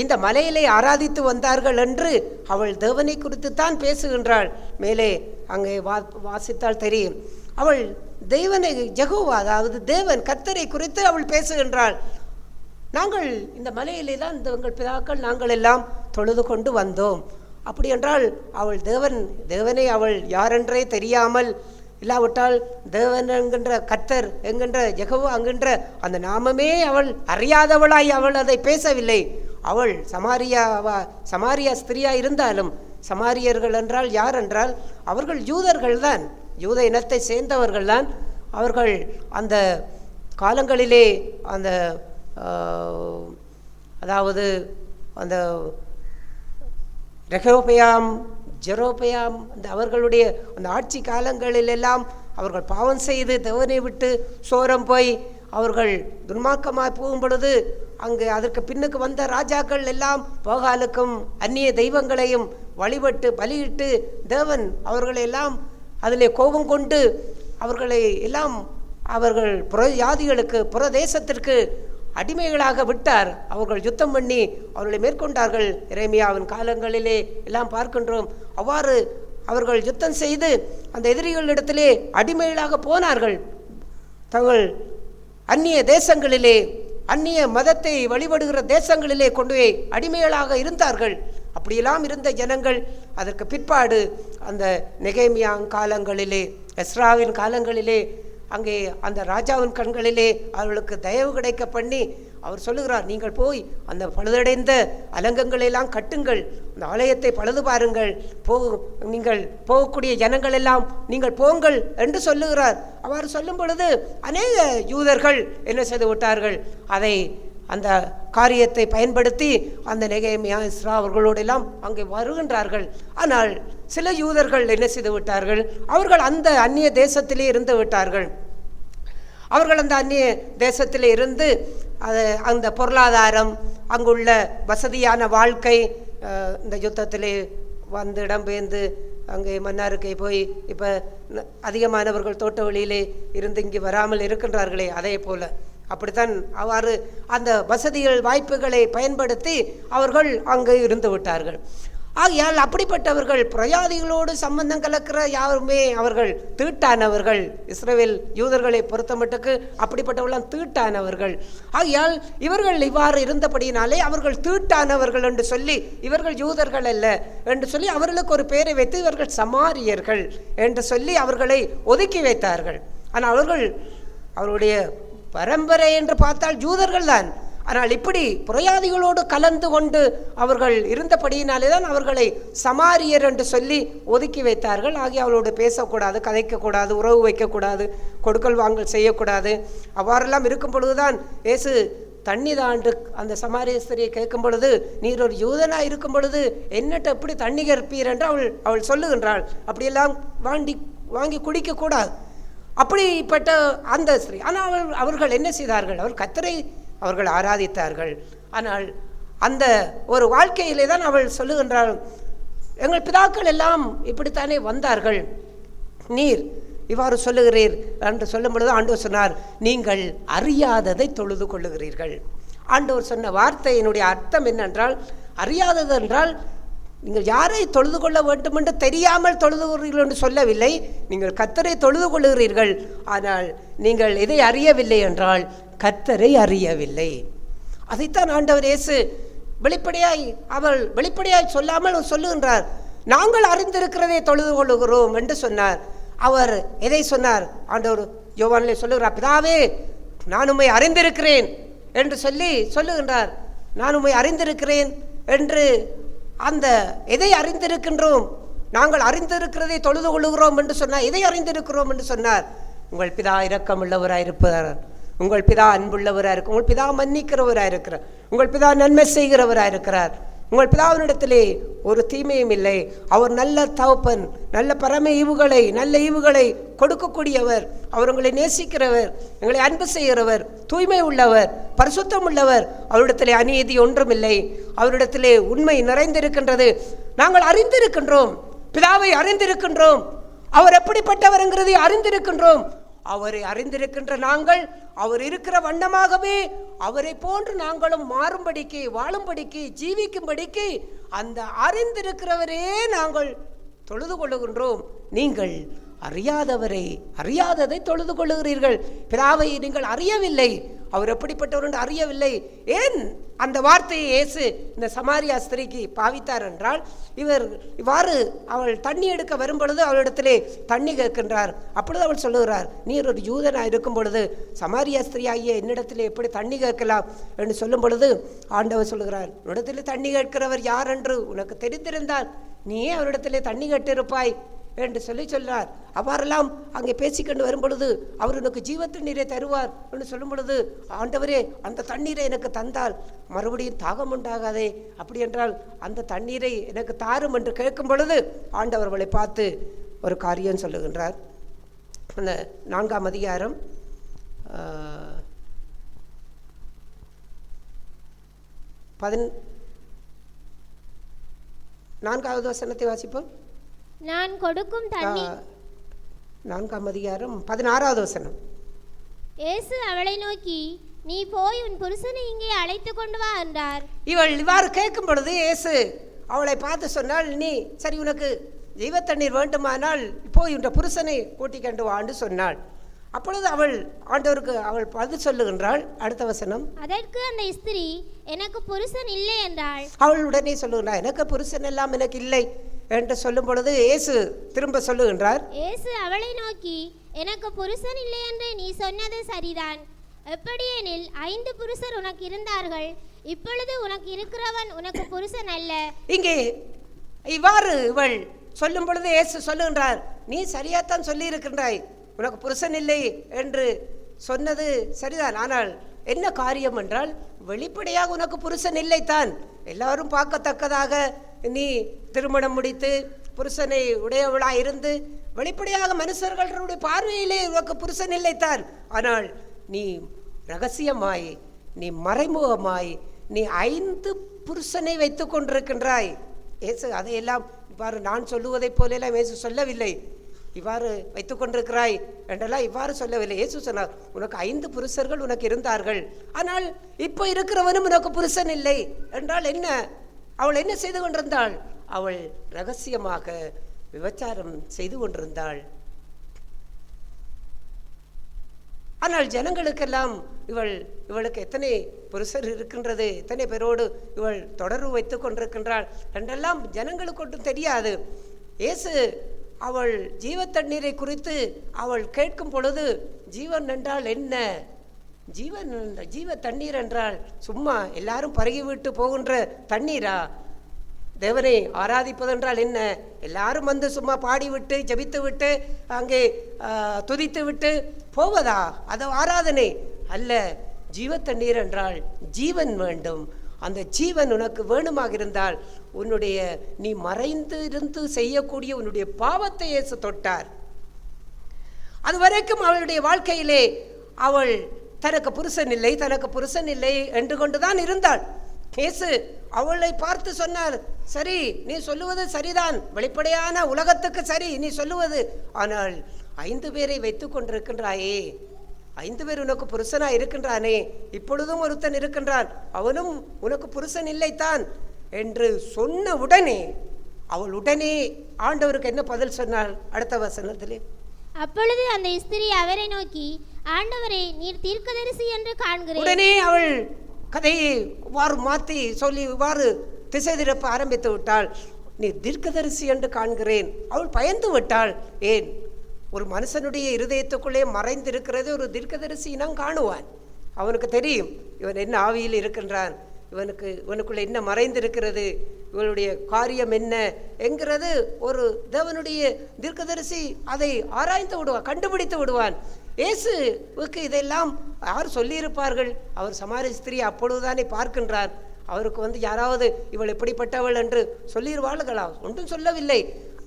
இந்த மலையிலே ஆராதித்து வந்தார்கள் என்று அவள் தேவனை குறித்து தான் பேசுகின்றாள். மேலே அங்கே வாசித்தால் தெரியும். அவள் தேவனை, யெகோவா, அதாவது தேவன் கர்த்தரை குறித்து அவள் பேசுகின்றாள். நாங்கள் இந்த மலையிலே தான் எங்கள் பிதாக்கள் நாங்கள் எல்லாம் தொழுது கொண்டு வந்தோம். அப்படி என்றால் அவள் தேவனை அவள் யாரென்றே தெரியாமல், இல்லாவிட்டால் தேவன் என்கின்ற கர்த்தர் என்கின்ற யெகோவா என்கின்ற அந்த நாமமே அவள் அறியாதவளாய் அவள் அதை பேசவில்லை. அவள் சமாரியா ஸ்திரியா இருந்தாலும், சமாரியர்கள் என்றால் யார் என்றால் அவர்கள் யூதர்கள் தான், யூத இனத்தை சேர்ந்தவர்கள் தான். அவர்கள் அந்த காலங்களிலே அந்த அதாவது அந்த ரெகோபயாம் ஜெரோபயாம் அந்த அவர்களுடைய அந்த ஆட்சி காலங்களிலெல்லாம் அவர்கள் பாவம் செய்து தேவனை விட்டு சோரம் போய் அவர்கள் துன்மார்க்கமாக போகும் பொழுது அங்கு அதற்கு பின்னுக்கு வந்த ராஜாக்கள் எல்லாம் போகாலுக்கும் அந்நிய தெய்வங்களையும் வழிபட்டு பலியிட்டு தேவன் அவர்களை எல்லாம் அதிலே கோபம் கொண்டு அவர்களை எல்லாம் அவர்கள் புற ஜாதிகளுக்கு புற தேசத்திற்கு அடிமைகளாக விட்டார். அவர்கள் யுத்தம் பண்ணி அவர்களை மேற்கொண்டார்கள். எரேமியாவின் காலங்களிலே எல்லாம் பார்க்கின்றோம். அவ்வாறு அவர்கள் யுத்தம் செய்து அந்த எதிரிகளிடத்திலே அடிமைகளாக போனார்கள். தங்கள் அந்நிய தேசங்களிலே, அந்நிய மதத்தை வழிபடுகிற தேசங்களிலே கொண்டு போய் அடிமைகளாக இருந்தார்கள். அப்படியெல்லாம் இருந்த ஜனங்கள் அதற்கு பிற்பாடு அந்த நெகேமியாவின் காலங்களிலே, எஸ்ராவின் காலங்களிலே அங்கே அந்த ராஜாவின் கண்களிலே அவர்களுக்கு தயவு கிடைக்க பண்ணி அவர் சொல்லுகிறார், நீங்கள் போய் அந்த பழுதடைந்த அலங்கங்களெல்லாம் கட்டுங்கள், அந்த ஆலயத்தை பழுது பாருங்கள், நீங்கள் போகக்கூடிய ஜனங்கள் எல்லாம் நீங்கள் போங்கள் என்று சொல்லுகிறார். அவர் சொல்லும் பொழுது அநேக யூதர்கள் என்ன செய்து விட்டார்கள், அதை அந்த காரியத்தை பயன்படுத்தி அந்த நெகேமியா எஸ்ரா அவர்களோடெல்லாம் அங்கே வருகின்றார்கள். ஆனால் சில யூதர்கள் என்ன செய்து விட்டார்கள், அவர்கள் அந்த அந்நிய தேசத்திலே இருந்து விட்டார்கள். அவர்கள் அந்த அந்நிய தேசத்திலே இருந்து அந்த பொருளாதாரம், அங்குள்ள வசதியான வாழ்க்கை, இந்த யுத்தத்திலே வந்து இடம்பெயர்ந்து அங்கே மன்னாருக்கு போய் இப்போ அதிகமானவர்கள் தோட்ட வழியிலே இருந்து இங்கே வராமல் இருக்கின்றார்களே, அதே போல் அப்படித்தான் அவ்வாறு அந்த வசதிகள் வாய்ப்புகளை பயன்படுத்தி அவர்கள் அங்கே இருந்து விட்டார்கள். ஆகையால் அப்படிப்பட்டவர்கள் பிரயாதிகளோடு சம்பந்தம் கலக்கிற யாருமே அவர்கள் தீட்டானவர்கள். இஸ்ரவேல் யூதர்களை பொறுத்தமட்டுக்கு அப்படிப்பட்டவர்களாம் தீட்டானவர்கள். ஆகையால் இவர்கள் இவ்வாறு இருந்தபடியினாலே அவர்கள் தீட்டானவர்கள் என்று சொல்லி இவர்கள் யூதர்கள் அல்ல என்று சொல்லி அவர்களுக்கு ஒரு பெயரை வைத்து இவர்கள் சமாரியர்கள் என்று சொல்லி அவர்களை ஒதுக்கி வைத்தார்கள். ஆனால் அவர்கள் அவருடைய பரம்பரை என்று பார்த்தால் யூதர்கள் தான். ஆனால் இப்படி புறையாதிகளோடு கலந்து கொண்டு அவர்கள் இருந்தபடியினாலே தான் அவர்களை சமாரியர் என்று சொல்லி ஒதுக்கி வைத்தார்கள். ஆகிய அவளோடு பேசக்கூடாது, கதைக்கக்கூடாது, உறவு வைக்கக்கூடாது, கொடுக்கல் வாங்கல் செய்யக்கூடாது. அவ்வாறெல்லாம் இருக்கும் பொழுதுதான் இயேசு தண்ணி தாண்டு அந்த சமாரிய ஸ்திரியை கேட்கும் பொழுது, நீர் ஒரு யூதனாக இருக்கும் பொழுது என்னட்ட எப்படி தண்ணி கற்பீர் என்று அவள் சொல்லுகின்றாள். அப்படியெல்லாம் வாங்கி குடிக்கக்கூடாது அப்படிப்பட்ட அந்த ஸ்திரீ. ஆனால் அவர்கள் என்ன செய்தார்கள்? கர்த்தரை அவர்கள் ஆராதித்தார்கள். ஆனால் அந்த ஒரு வாழ்க்கையிலே தான் அவள் சொல்லுகின்றாள், எங்கள் பிதாக்கள் எல்லாம் இப்படித்தானே வந்தார்கள், நீர் இவ்வாறு சொல்லுகிறீர் என்று சொல்லும் பொழுது ஆண்டவர் சொன்னார், நீங்கள் அறியாததை தொழுது கொள்ளுகிறீர்கள். ஆண்டவர் சொன்ன வார்த்தையினுடைய அர்த்தம் என்னென்றால், அறியாதது என்றால் நீங்கள் யாரை தொழுது கொள்ள வேண்டும் என்று தெரியாமல் தொழுது கொள்கிறீர்கள் என்று சொல்லவில்லை. நீங்கள் கர்த்தரை தொழுது கொள்ளுகிறீர்கள். ஆனால் நீங்கள் எதை அறியவில்லை என்றால் கர்த்தரை அறியவில்லை. அதைத்தான் ஆண்டவர் இயேசு வெளிப்படையாய் சொல்லாமல் சொல்லுகின்றார். நாங்கள் அறிந்திருக்கிறதை தொழுது கொள்ளுகிறோம் என்று சொன்னார். அவர் எதை சொன்னார்? ஆண்டவர் யோவானிலே சொல்லுகிறார், பிதாவே நான் உம்மை அறிந்திருக்கிறேன் என்று சொல்லுகின்றார். நான் உம்மை அறிந்திருக்கிறேன் என்று அந்த எதை அறிந்திருக்கின்றோம்? நாங்கள் அறிந்திருக்கிறதை தொழுது கொள்ளுகிறோம் என்று சொன்னார். எதை அறிந்திருக்கிறோம் என்று சொன்னார்? உங்கள் பிதா இரக்கமுள்ளவராயிருப்பார், உங்கள் பிதா அன்புள்ளவராக இருக்கும், உங்கள் பிதா மன்னிக்கிறவராக இருக்கிறார், உங்கள் பிதா நன்மை செய்கிறவராக இருக்கிறார், உங்கள் பிதாவினிடத்திலே ஒரு தீமையும் இல்லை, அவர் நல்ல தகப்பன், நல்ல பரம நல்ல ஈவுகளை கொடுக்கக்கூடியவர், அவர் உங்களை நேசிக்கிறவர், எங்களை அன்பு செய்கிறவர், தூய்மை உள்ளவர், பரிசுத்தம் உள்ளவர், அவரிடத்திலே அநீதி ஒன்றுமில்லை, அவரிடத்திலே உண்மை நிறைந்திருக்கின்றது. நாங்கள் அறிந்திருக்கின்றோம், பிதாவை அறிந்திருக்கின்றோம், அவர் எப்படிப்பட்டவர் என்கிறதை அறிந்திருக்கின்றோம். அவரை அறிந்திருக்கின்ற நாங்கள் அவர் இருக்கிற வண்ணமாகவே அவரை போன்று நாங்களும் மாறும்படிக்கு, வாழும்படிக்கு, ஜீவிக்கும்படிக்கு அந்த அறிந்திருக்கிறவரே நாங்கள் தொழுது கொள்ளுகின்றோம். நீங்கள் அறியாததை தொழுது கொள்ளுகிறீர்கள். பிதாவை நீங்கள் அறியவில்லை, அவர் எப்படிப்பட்டவர் என்று அறியவில்லை. ஏன் அந்த வார்த்தையை இயேசு இந்த சமாரியா ஸ்திரீக்கு பாவித்தார் என்றால், இவ்வாறு அவள் தண்ணி எடுக்க வரும் பொழுது அவளிடத்திலே தண்ணி கேட்கின்றார். அப்பொழுது அவள் சொல்லுகிறார், நீர் ஒரு யூதனாக இருக்கும் பொழுது சமாரியா ஸ்திரீ ஆகிய என்னிடத்திலே எப்படி தண்ணி கேட்கலாம் என்று சொல்லும் பொழுது ஆண்டவர் சொல்லுகிறார், உன்னிடத்திலே தண்ணி கேட்கிறவர் யார் என்று உனக்கு தெரிந்திருந்தால் நீயே அவரிடத்திலே தண்ணி கேட்டிருப்பாய் என்று சொல்றார். அவ்வாறெல்லாம் அங்கே பேசிக்கொண்டு வரும் பொழுது அவர் எனக்கு ஜீவ தண்ணீரை தருவார் என்று சொல்லும் பொழுது, ஆண்டவரே அந்த தண்ணீரை எனக்கு தந்தால் மறுபடியும் தாகம் உண்டாகாதே, அப்படி என்றால் அந்த தண்ணீரை எனக்கு தாரும் என்று கேட்கும் பொழுது ஆண்டவர் அவளை பார்த்து ஒரு காரியம் சொல்லுகின்றார். அந்த 4ஆம் அதிகாரம் 4வது வசனத்தை வாசிப்போம். நான் கொடுக்கும் தண்ணி 4ஆம் அதிகாரம் 16வது வசனம். இயேசு அவளை நோக்கி, நீ போய் உன் புருஷனை இங்கே அழைத்து கொண்டு வா என்றார். இவள் இவ்வாறு கேட்கும் பொழுது இயேசு அவளை பார்த்து சொன்னால், நீ சரி உனக்கு ஜீவ தண்ணீர் வேண்டுமானால் போய் உன் புருஷனை கூட்டிக் கொண்டு வான்னு சொன்னாள். அப்பொழுது ஆண்டவருக்கு அவள் பதில் சொல்லுகின்றாள். அடுத்த வசனம். அதற்கு அந்த ஸ்திரீ, எனக்கு புருஷன் இல்லை என்றாள். அவள் உடனே சொல்லுகின்றாள், எனக்கு புருஷன் எல்லாம் எனக்கு இல்லை என்று சொல்லும் பொழுது இயேசு திரும்ப சொல்லுகின்றார். இயேசு அவளை நோக்கி, எனக்கு புருஷன் இல்லை என்று நீ சொன்னது சரிதான். எப்படியெனில் 5 புருஷர் உனக்கு இருந்தார்கள், இப்பொழுது உனக்கு இருக்கிறவன் உனக்கு புருஷன் அல்ல. இங்கே இவ்வாறு இவள் சொல்லும் பொழுது இயேசு சொல்லுகின்றார், நீ சரியாத்தான் சொல்லி இருக்கின்றாய், உனக்கு புருஷன் இல்லை என்று சொன்னது சரிதான். ஆனால் என்ன காரியம் என்றால், வெளிப்படையாக உனக்கு புருஷன் இல்லைத்தான். எல்லாரும் பார்க்கத்தக்கதாக நீ திருமணம் முடித்து புருஷனை உடையவளாக இருந்து வெளிப்படையாக மனுஷர்களுடைய பார்வையிலே உனக்கு புருஷன் இல்லைத்தான். ஆனால் நீ ரகசியமாய், நீ மறைமுகமாய் நீ 5 புருஷனை வைத்து கொண்டிருக்கின்றாய். இயேசு அதையெல்லாம் இவ்வாறு நான் சொல்லுவதைப் போலெல்லாம் இயேசு சொல்லவில்லை. இவ்வாறு வைத்து கொண்டிருக்கிறாய் என்றெல்லாம் இவ்வாறு சொல்லவில்லை. இயேசு சொன்னார், உனக்கு 5 புருஷர்கள் உனக்கு இருந்தார்கள், ஆனால் இப்போ இருக்கிறவனும் உனக்கு புருஷன் இல்லை என்றால் என்ன? அவள் என்ன செய்து கொண்டிருந்தாள்? அவள் ரகசியமாக விபச்சாரம் செய்து கொண்டிருந்தாள். ஆனால் ஜனங்களுக்கெல்லாம் இவளுக்கு எத்தனை புருஷர் இருக்கின்றது, எத்தனை பேரோடு இவள் தொடர்பு வைத்து கொண்டிருக்கின்றாள் என்றெல்லாம் ஜனங்களுக்கு ஒன்றும் தெரியாது. இயேசு அவள் ஜீவ தண்ணீரை குறித்து அவள் கேட்கும் பொழுது, ஜீவன் என்றால் என்ன, ஜீவ தண்ணீர் என்றால் சும்மா எல்லாரும் பருகிவிட்டு போகின்ற தண்ணீரா? தேவனை ஆராதிப்பதென்றால் என்ன? எல்லாரும் வந்து சும்மா பாடிவிட்டு ஜபித்து விட்டு அங்கே துதித்து விட்டு போவதா? அது ஆராதனை அல்ல. ஜீவ தண்ணீர் என்றால் ஜீவன் வேண்டும். அந்த ஜீவன் உனக்கு வேணுமாக இருந்தால் நீ மறைந்து இருந்து செய்யக்கூடிய உன்னுடைய பாவத்தை இயேசு தொட்டார். அது வரைக்கும் அவளுடைய வாழ்க்கையிலே அவள் தனக்கு புருஷன் இல்லை என்று கொண்டுதான் இருந்தாள். இயேசு அவளை பார்த்து சொன்னார், சரி நீ சொல்லுவது சரிதான், வெளிப்படையான உலகத்துக்கு சரி நீ சொல்லுவது, ஆனால் 5 பேரை வைத்து கொண்டிருக்கின்றாயே, 5 பேர் உனக்கு புருஷனா இருக்கின்றானே, இப்பொழுதும் ஒருத்தன் இருக்கின்றான், அவனும் உனக்கு புருஷன் இல்லைத்தான் என்று சொன்ன உடனே அவள் உடனே ஆண்டவருக்கு என்ன பதில் சொன்னாள்? அடுத்த வசனத்திலே, அப்பொழுது அந்த ஸ்திரீ அவரை நோக்கி, ஆண்டவரே, நீர் தீர்க்கதரிசி என்று காண்கிறேன். உடனே அவள் கதையை மாற்றி சொல்லி திசை திருப்ப ஆரம்பித்து விட்டாள். நீ தீர்க்கதரிசி என்று காண்கிறேன். அவள் பயந்து விட்டாள். ஏன்? ஒரு மனுஷனுடைய இருதயத்துக்குள்ளே மறைந்திருக்கிறது ஒரு தீர்க்கதரிசி இனம் காணுவான். அவனுக்கு தெரியும் இவன் என்ன ஆவியில் இருக்கின்றான், இவனுக்குள்ள என்ன மறைந்திருக்கிறது, இவளுடைய காரியம் என்ன என்கிறது ஒரு தேவனுடைய தீர்க்கதரிசி அதை ஆராய்ந்து விடுவான், கண்டுபிடித்து விடுவான். இயேசுவுக்கு இதெல்லாம் யார் சொல்லியிருப்பார்கள்? அவர் சமாரிய ஸ்திரீ அப்பொழுதுதானே பார்க்கின்றார். அவருக்கு யாராவது இவள் எப்படிப்பட்டவள் என்று சொல்லிடுவார்களா? ஒன்றும் சொல்லவில்லை.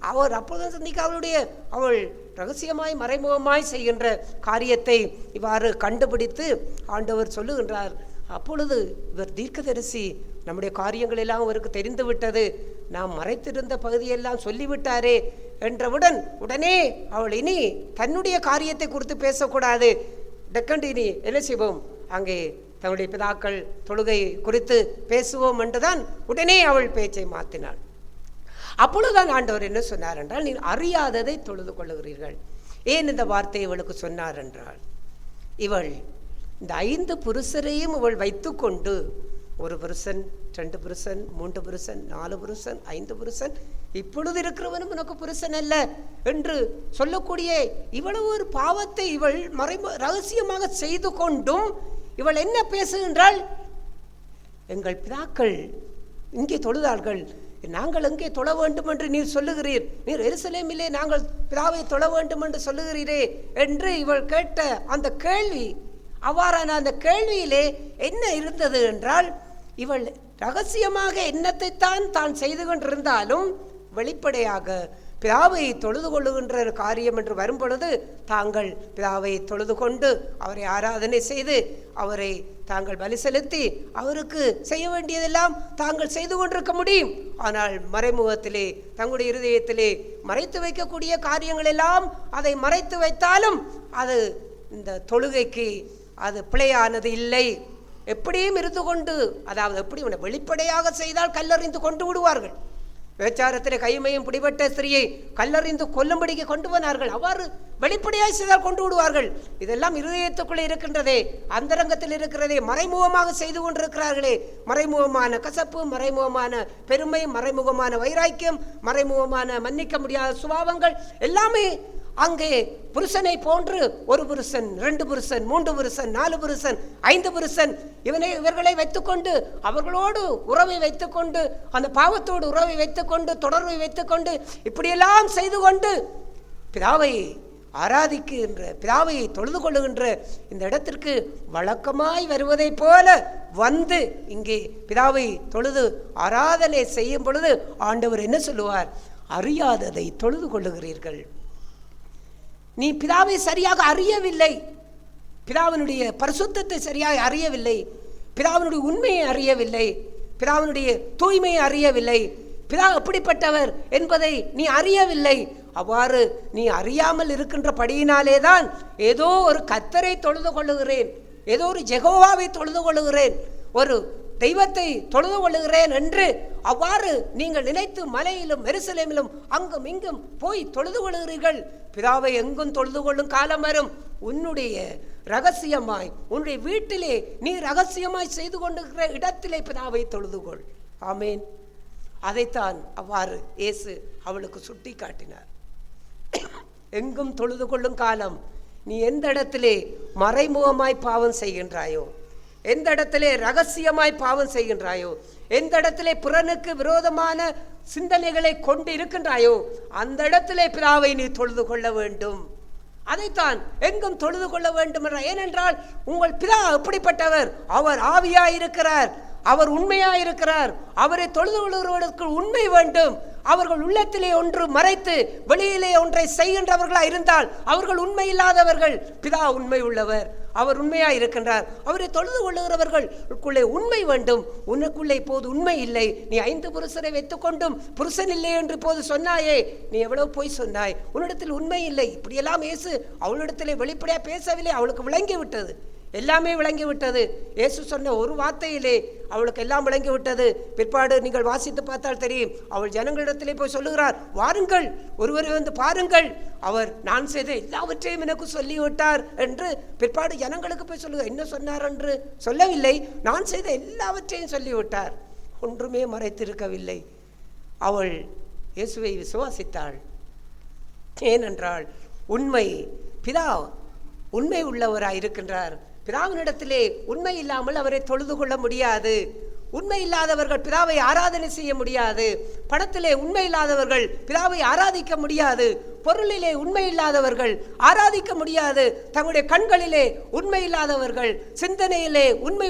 அவர் அப்பொழுது சந்திக்க அவள் ரகசியமாய் மறைமுகமாய் செய்கின்ற காரியத்தை இவ்வாறு கண்டுபிடித்து ஆண்டவர் சொல்லுகின்றார். அப்பொழுது இவர் தீர்க்கதரிசி, நம்முடைய காரியங்கள் எல்லாம் அவருக்கு தெரிந்து விட்டது, நாம் மறைத்திருந்த பகுதியெல்லாம் சொல்லிவிட்டாரே என்றவுடன் உடனே அவள் இனி தன்னுடைய காரியத்தை குறித்து பேசக்கூடாது. டக்கண்டு இனி என்ன செய்வோம், அங்கே தன்னுடைய பிதாக்கள் தொழுகை குறித்து பேசுவோம் என்றுதான் உடனே அவள் பேச்சை மாற்றினாள். அப்பொழுதுதான் ஆண்டவர் என்ன சொன்னார் என்றால், நீ அறியாததை தொழுது கொள்ளுகிறீர்கள். ஏன் இந்த வார்த்தையை இவளுக்கு சொன்னார் என்றால், இவள் இந்த 5 புருஷரையும் இவள் வைத்து கொண்டு, 1 புருஷன், 2 புருஷன், 3 புருஷன், 4 புருஷன், 5 புருஷன், இப்பொழுது இருக்கிறவனும் உனக்கு புருஷன் அல்ல என்று சொல்லக்கூடிய இவ்வளவு ஒரு பாவத்தை இவள் ரகசியமாக செய்து கொண்டும் இவள் என்ன பேசுகின்றாள்? எங்கள் பிதாக்கள் இங்கே தொழுதார்கள், நாங்கள் எங்கே தொழ வேண்டும் என்று நீர் சொல்லுகிறீர், நீர் எருசலேமிலே நாங்கள் பிதாவை தொழ வேண்டும் என்று சொல்லுகிறீரே என்று இவள் கேட்ட அந்த கேள்வி, அவ்வாறான அந்த கேள்வியிலே என்ன இருந்தது என்றால், இவள் ரகசியமாக என்னத்தை தான் செய்து கொண்டிருந்தாலும் வெளிப்படையாக பிதாவை தொழுது கொள்ளுகின்ற காரியம் என்று வரும்பொழுது தாங்கள் பிதாவை தொழுது கொண்டு அவரை ஆராதனை செய்து அவரை தாங்கள் பலி செலுத்தி அவருக்கு செய்ய வேண்டியதெல்லாம் தாங்கள் செய்து கொண்டிருக்க முடியும். ஆனால் மறைமுகத்திலே தங்களுடைய இருதயத்திலே மறைத்து வைக்கக்கூடிய காரியங்கள் எல்லாம் அதை மறைத்து வைத்தாலும் அது இந்த தொழுகைக்கு அது பிழையானது இல்லை. எப்படியும் இருந்து கொண்டு, அதாவது எப்படி வெளிப்படையாக செய்தால் கல்லறிந்து கொண்டு விடுவார்கள். விபச்சாரத்திலே கைமையும் பிடிபட்ட ஸ்திரியை கல்லறிந்து கொல்லும்படிக்கு கொண்டு போனார்கள். அவ்வாறு வெளிப்படையாக செய்தால் கொண்டு விடுவார்கள். இதெல்லாம் இருதயத்துக்குள்ளே இருக்கின்றதே, அந்தரங்கத்தில் இருக்கிறதே, மறைமுகமாக செய்து கொண்டிருக்கிறார்களே. மறைமுகமான கசப்பு, மறைமுகமான பெருமை, மறைமுகமான வைராக்கியம், மறைமுகமான மன்னிக்க முடியாத சுபாவங்கள் எல்லாமே அங்கே புருஷனை போன்று 1 புருஷன், 2 புருஷன், 3 புருஷன், 4 புருஷன், 5 புருஷன், இவர்களை வைத்துக்கொண்டு அவர்களோடு உறவை வைத்துக்கொண்டு அந்த பாவத்தோடு உறவை வைத்துக்கொண்டு தொடர்பை வைத்துக்கொண்டு இப்படியெல்லாம் செய்து கொண்டு பிதாவை ஆராதிக்கின்ற, பிதாவை தொழுது கொள்ளுகின்ற இந்த இடத்திற்கு வழக்கமாய் வருவதை போல வந்து இங்கே பிதாவை தொழுது ஆராதனை செய்யும் பொழுது ஆண்டவர் என்ன சொல்லுவார்? அறியாததை தொழுது கொள்ளுகிறீர்கள். நீ பிதாவை சரியாக அறியவில்லை, பிதாவினுடைய பரிசுத்தத்தை சரியாக அறியவில்லை, பிதாவினுடைய உண்மையை அறியவில்லை, பிதாவினுடைய தூய்மையை அறியவில்லை, பிதா எப்படிப்பட்டவர் என்பதை நீ அறியவில்லை. அவ்வாறு நீ அறியாமல் இருக்கின்ற படியினாலே தான் ஏதோ ஒரு கர்த்தரை தொழுது கொள்ளுகிறேன், ஏதோ ஒரு ஜெகோவாவை தொழுது கொள்ளுகிறேன், ஒரு தெய்வத்தை தொழுது கொள்ளுகிறேன் என்று அவ்வாறு நீங்கள் நினைத்து மலையிலும் எருசலேமிலும் அங்கும் இங்கும் போய் தொழுது கொள்ளுகிறீர்கள். பிதாவை எங்கும் தொழுது கொள்ளும் காலம் வரும். உன்னுடைய ரகசியமாய் உன்னுடைய வீட்டிலே நீ ரகசியமாய் செய்து கொண்டிருக்கிற இடத்திலே பிதாவை தொழுது கொள். ஆமேன். அதைத்தான் அவ்வாறு இயேசு அவளுக்கு சுட்டி காட்டினார். எங்கும் தொழுது கொள்ளும் காலம். நீ எந்த இடத்திலே மறைமுகமாய் பாவம் செய்கின்றாயோ, எந்த இடத்திலே ரகசியமாய் பாவம் செய்கின்றாயோ, எந்த இடத்திலே பிறனுக்கு விரோதமான சிந்தனைகளை கொண்டு இருக்கின்றாயோ, அந்த இடத்திலே பிதாவை நீ தொழுது கொள்ள வேண்டும். அதைத்தான் எங்கும் தொழுது கொள்ள வேண்டும் என்ற. ஏனென்றால் உங்கள் பிதா எப்படிப்பட்டவர்? அவர் ஆவியாயிருக்கிறார், அவர் உண்மையாயிருக்கிறார். அவரை தொழுது கொள்கிறவர்களுக்கு உண்மை வேண்டும். அவர்கள் உள்ளத்திலே ஒன்று மறைத்து வெளியிலே ஒன்றை செய்கின்றவர்களா இருந்தால் அவர்கள் உண்மை இல்லாதவர்கள். பிதா உண்மை உள்ளவர், அவர் உண்மையாய் இருக்கின்றார். அவரை தொழுது கொள்ளுகிறவர்களுக்குள்ளே உண்மை வேண்டும். உனக்குள்ளே இப்போது உண்மை இல்லை. நீ 5 புருஷரை வைத்துக்கொண்டும் புருஷன் இல்லை என்று இப்போது சொன்னாயே, நீ எவ்வளவு போய் சொன்னாய். உன்னிடத்தில் உண்மை இல்லை. இப்படியெல்லாம் இயேசு அவளிடத்திலே வெளிப்படையா பேசவில்லை. அவளுக்கு விளங்கி விட்டது, எல்லாமே விளங்கி விட்டது. இயேசு சொன்ன ஒரு வார்த்தையிலே அவளுக்கு எல்லாம் விளங்கி விட்டது. பிற்பாடு நீங்கள் வாசித்து பார்த்தால் தெரியும். அவள் ஜனங்களிடத்திலே போய் சொல்லுகிறார், வாருங்கள், ஒருவரை வந்து பாருங்கள், அவர் நான் செய்த எல்லாவற்றையும் எனக்கு சொல்லிவிட்டார் என்று. பிற்பாடு ஜனங்களுக்கு போய் சொல்லுகிறார். என்ன சொன்னார் என்று சொல்லவில்லை, நான் செய்த எல்லாவற்றையும் சொல்லிவிட்டார். ஒன்றுமே மறைத்திருக்கவில்லை. அவள் இயேசுவை விசுவாசித்தாள். ஏனென்றால் உண்மை, பிதா உண்மை உள்ளவராய் இருக்கின்றார். பிதாவினிடத்திலே உண்மை இல்லாமல் அவரை தொழுது கொள்ள முடியாது. உண்மை இல்லாதவர்கள் பிதாவை ஆராதனை செய்ய முடியாது. பணத்திலே உண்மை இல்லாதவர்கள் பிதாவை ஆராதிக்க முடியாது. பொருளிலே உண்மை இல்லாதவர்கள் ஆராதிக்க முடியாது. தங்களுடைய கண்களிலே உண்மை இல்லாதவர்கள், சிந்தனையிலே உண்மை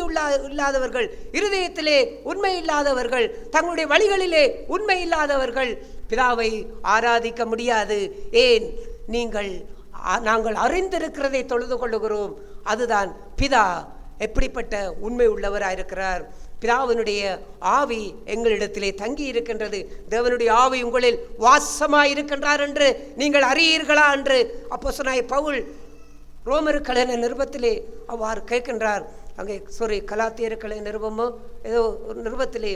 இல்லாதவர்கள், இருதயத்திலே உண்மை இல்லாதவர்கள், தங்களுடைய வழிகளிலே உண்மை இல்லாதவர்கள் பிதாவை ஆராதிக்க முடியாது. ஏன்? நாங்கள் அறிந்திருக்கிறதை தொழுது கொள்ளுகிறோம். அதுதான் பிதா எப்படிப்பட்ட உண்மை உள்ளவராயிருக்கிறார். பிதாவினுடைய ஆவி எங்களிடத்திலே தங்கி இருக்கின்றது. தேவனுடைய ஆவி உங்களில் வாசமாயிருக்கின்றார் என்று நீங்கள் அறியீர்களா என்று அப்போஸ்தலனாகிய பவுல் ரோமருக்கு எழுதின நிருபத்திலே அவ்வாறு கேட்கின்றார். அங்கே கலாத்தியருக்கு எழுதின நிருபமோ ஏதோ ஒரு நிருபத்திலே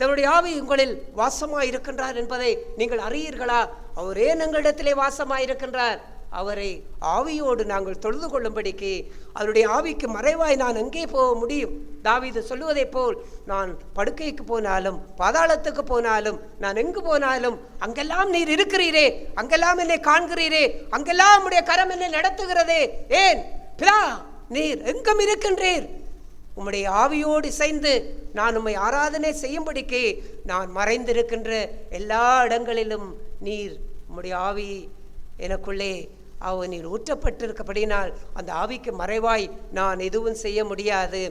தேவனுடைய ஆவி உங்களில் வாசமாயிருக்கின்றார் என்பதை நீங்கள் அறியீர்களா? அவர் ஏன் எங்களிடத்திலே வாசமாயிருக்கின்றார்? அவரை ஆவியோடு நாங்கள் தொழுது கொள்ளும்படிக்கு. அவருடைய ஆவிக்கு மறைவாய் நான் எங்கே போக முடியும்? தாவீது சொல்லுவதை போல், நான் படுக்கைக்கு போனாலும் பாதாளத்துக்கு போனாலும் நான் எங்கு போனாலும் அங்கெல்லாம் நீர் இருக்கிறீரே, அங்கெல்லாம் என்னை காண்கிறீரே, அங்கெல்லாம் உம்முடைய கரம் என்னை நடத்துகிறதே. ஏன்? பிதா, நீர் எங்கும் இருக்கின்றீர். உம்முடைய ஆவியோடு இசைந்து நான் உம்மை ஆராதனை செய்யும்படிக்கு நான் மறைந்திருக்கின்ற எல்லா இடங்களிலும் நீர் உம்முடைய ஆவி எனக்குள்ளே நீர் ஊற்றப்பட்டிருக்கப்படினால் அந்த ஆவிக்கு மறைவாய் நான் எதுவும் செய்ய முடியாது.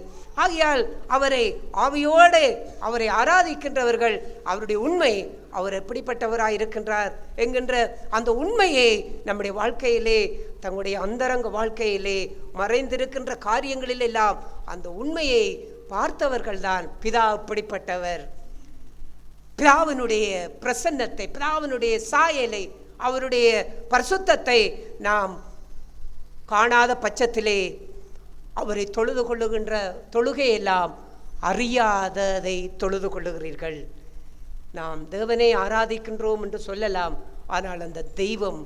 ஆகையால் அவரை ஆவியோடு அவரை ஆராதிக்கின்றவர்கள் அவருடைய உண்மை, அவர் எப்படிப்பட்டவராய் இருக்கின்றார் என்கின்ற அந்த உண்மையை நம்முடைய வாழ்க்கையிலே, தங்களுடைய அந்தரங்க வாழ்க்கையிலே மறைந்திருக்கின்ற காரியங்களில் எல்லாம் அந்த உண்மையை பார்த்தவர்கள்தான் பிதா எப்படிப்பட்டவர், பிதாவினுடைய பிரசன்னத்தை, பிதாவினுடைய சாயலை, அவருடைய பரிசுத்தத்தை நாம் காணாத பட்சத்திலே அவரை தொழுது கொள்ளுகின்ற தொழுகையெல்லாம் அறியாததை தொழுது கொள்ளுகிறீர்கள். நாம் தேவனை ஆராதிக்கின்றோம் என்று சொல்லலாம், ஆனால் அந்த தெய்வம்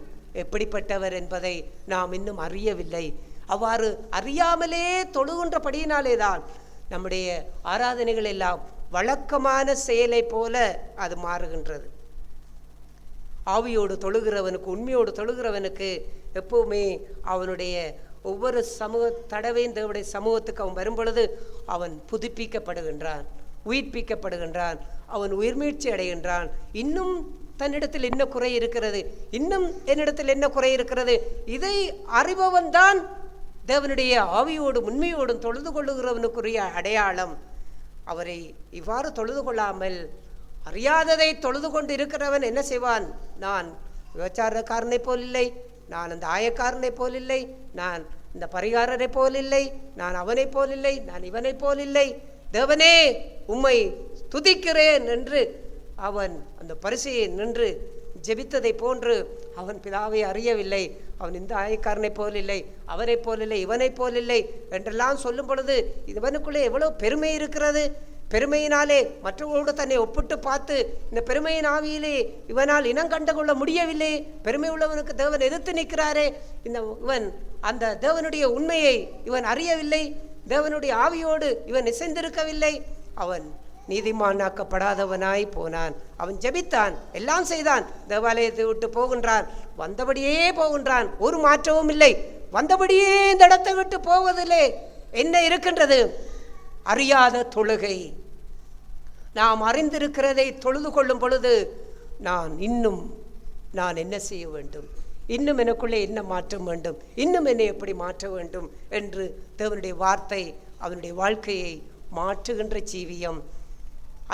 எப்படிப்பட்டவர் என்பதை நாம் இன்னும் அறியவில்லை. அவ்வாறு அறியாமலே தொழுகின்றபடியினாலே தான் நம்முடைய ஆராதனைகள் எல்லாம் வழக்கமான செயலை போல அது மாறுகின்றது. ஆவியோடு தொழுகிறவனுக்கு, உண்மையோடு தொழுகிறவனுக்கு எப்பவுமே அவனுடைய ஒவ்வொரு தடவையும் தேவனுடைய சமூகத்துக்கு அவன் வரும்பொழுது அவன் புதுப்பிக்கப்படுகின்றான், உயிர்ப்பிக்கப்படுகின்றான், அவன் உயிர்மீழ்ச்சி அடைகின்றான். இன்னும் தன்னிடத்தில் என்ன குறை இருக்கிறது, இன்னும் என்னிடத்தில் என்ன குறை இருக்கிறது, இதை அறிபவன் தான் தேவனுடைய ஆவியோடும் உண்மையோடும் தொழுது கொள்ளுகிறவனுக்குரிய அடையாளம். அவரை இவ்வாறு தொழுது கொள்ளாமல் அறியாததை தொழுது கொண்டு இருக்கிறவன் என்ன செய்வான்? நான் விபச்சாரக்காரனை போல் இல்லை, நான் அந்த ஆயக்காரனை போல் இல்லை, நான் இந்த பரிகாரனை போல் இல்லை, நான் அவனை போல் இல்லை, நான் இவனை போல் இல்லை, தேவனே உம்மை துதிக்கிறேன் என்று அவன் அந்த பரிசையை நின்று ஜெபித்ததை போன்று அவன் பிதாவை அறியவில்லை. அவன் இந்த ஆயக்காரனை போல் இல்லை, அவரை போல் இல்லை, இவனை போல் இல்லை என்றெல்லாம் சொல்லும் பொழுது இவனுக்குள்ளே எவ்வளவு பெருமை இருக்கிறது. பெருமையினாலே மற்றவர்களோடு தன்னை ஒப்பிட்டு பார்த்து இந்த பெருமையின் ஆவியிலே இவனால் இனம் கண்டு கொள்ள முடியவில்லை, பெருமை உள்ளவனுக்கு தேவன் எதிர்த்து நிற்கிறாரே, இவன் அந்த தேவனுடைய உண்மையை இவன் அறியவில்லை, தேவனுடைய ஆவியோடு இவன் இசைந்திருக்கவில்லை, அவன் நீதிமானாக்கப்படாதவனாய் போனான். அவன் ஜெபித்தான், எல்லாம் செய்தான், தேவாலயத்தை விட்டு போகின்றான், வந்தபடியே போகின்றான், ஒரு மாற்றமும் இல்லை, வந்தபடியே இந்த இடத்தை விட்டு போவதில்லை. என்ன இருக்கின்றது? அறியாத தொழுகை. நாம் அறிந்திருக்கிறதை தொழுது கொள்ளும் பொழுது நான் என்ன செய்ய வேண்டும், இன்னும் எனக்குள்ளே என்ன மாற்றம் வேண்டும், இன்னும் என்னை எப்படி மாற்ற வேண்டும் என்று தேவனுடைய வார்த்தை அவனுடைய வாழ்க்கையை மாற்றுகின்ற ஜீவியம்.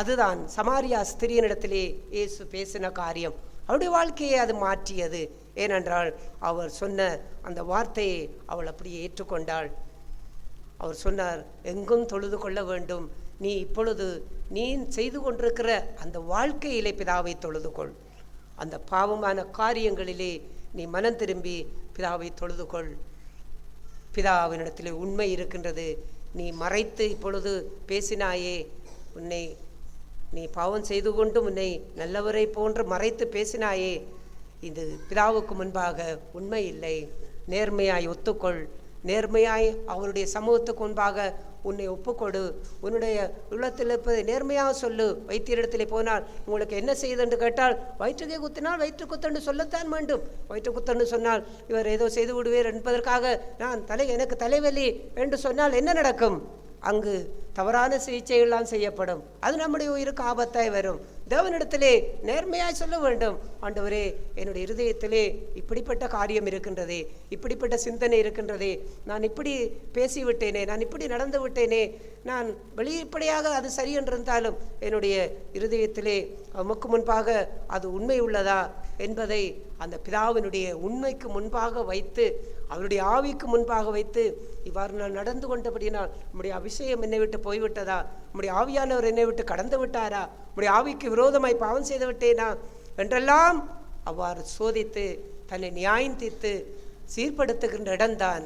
அதுதான் சமாரியா ஸ்திரீனிடத்திலே இயேசு பேசின காரியம். அவருடைய வாழ்க்கையை அது மாற்றியது. ஏனென்றால் அவர் சொன்ன அந்த வார்த்தையை அவள் அப்படியே ஏற்றுக்கொண்டாள். அவர் சொன்னார், எங்கும் தொழுது கொள்ள வேண்டும், நீ இப்பொழுது நீ செய்து கொண்டிருக்கிற அந்த வாழ்க்கையிலே பிதாவை தொழுது கொள், அந்த பாவமான காரியங்களிலே நீ மனம் திரும்பி பிதாவை தொழுது கொள். பிதாவினிடத்திலே உண்மை இருக்கின்றது. நீ மறைத்து இப்பொழுது பேசினாயே, நீ பாவம் செய்து கொண்டு உன்னை நல்லவரை போன்று மறைத்து பேசினாயே, இது பிதாவுக்கு முன்பாக உண்மை இல்லை. நேர்மையாய் ஒத்துக்கொள், நேர்மையாய் அவருடைய சமூகத்துக்கு முன்பாக உன்னை ஒப்புக்கொடு, உன்னுடைய உள்ளத்தில் இருப்பதை நேர்மையாக சொல்லு. வைத்தியரிடத்திலே போனால் உங்களுக்கு என்ன செய்யுது என்று கேட்டால், வயிற்றுக்கே குத்தினால் வயிற்று குத்தண்டு சொல்லத்தான் வேண்டும். வயிற்று குத்தண்டு சொன்னால் இவர் ஏதோ செய்து விடுவேர் என்பதற்காக எனக்கு தலைவலி என்று சொன்னால் என்ன நடக்கும்? அங்கு தவறான சிகிச்சைகள்லாம் செய்யப்படும். அது நம்முடைய உயிருக்கு ஆபத்தாய் வரும். தேவனிடத்திலே நேர்மையாய் சொல்ல வேண்டும், ஆண்டவரே என்னுடைய இருதயத்திலே இப்படிப்பட்ட காரியம் இருக்கின்றதே, இப்படிப்பட்ட சிந்தனை இருக்கின்றதே, நான் இப்படி பேசிவிட்டேனே, நான் இப்படி நடந்து விட்டேனே, நான் வெளிப்படையாக அது சரி என்றிருந்தாலும் என்னுடைய இருதயத்திலே உமக்கு முன்பாக அது உண்மை உள்ளதா என்பதை அந்த பிதாவினுடைய உண்மைக்கு முன்பாக வைத்து, அவருடைய ஆவிக்கு முன்பாக வைத்து, இவ்வாறு நான் நடந்து கொண்டபடினால் நம்முடைய அபிஷேகம் என்னை விட்டு போய்விட்டதா, நம்முடைய ஆவியானவர் என்னை விட்டு கடந்து விட்டாரா, நம்முடைய ஆவிக்கு விரோதமாய் பாவம் செய்து விட்டேனா என்றெல்லாம் அவ்வாறு சோதித்து தன்னை நியாயம் தீர்த்து சீர்படுத்துகின்ற இடம்தான்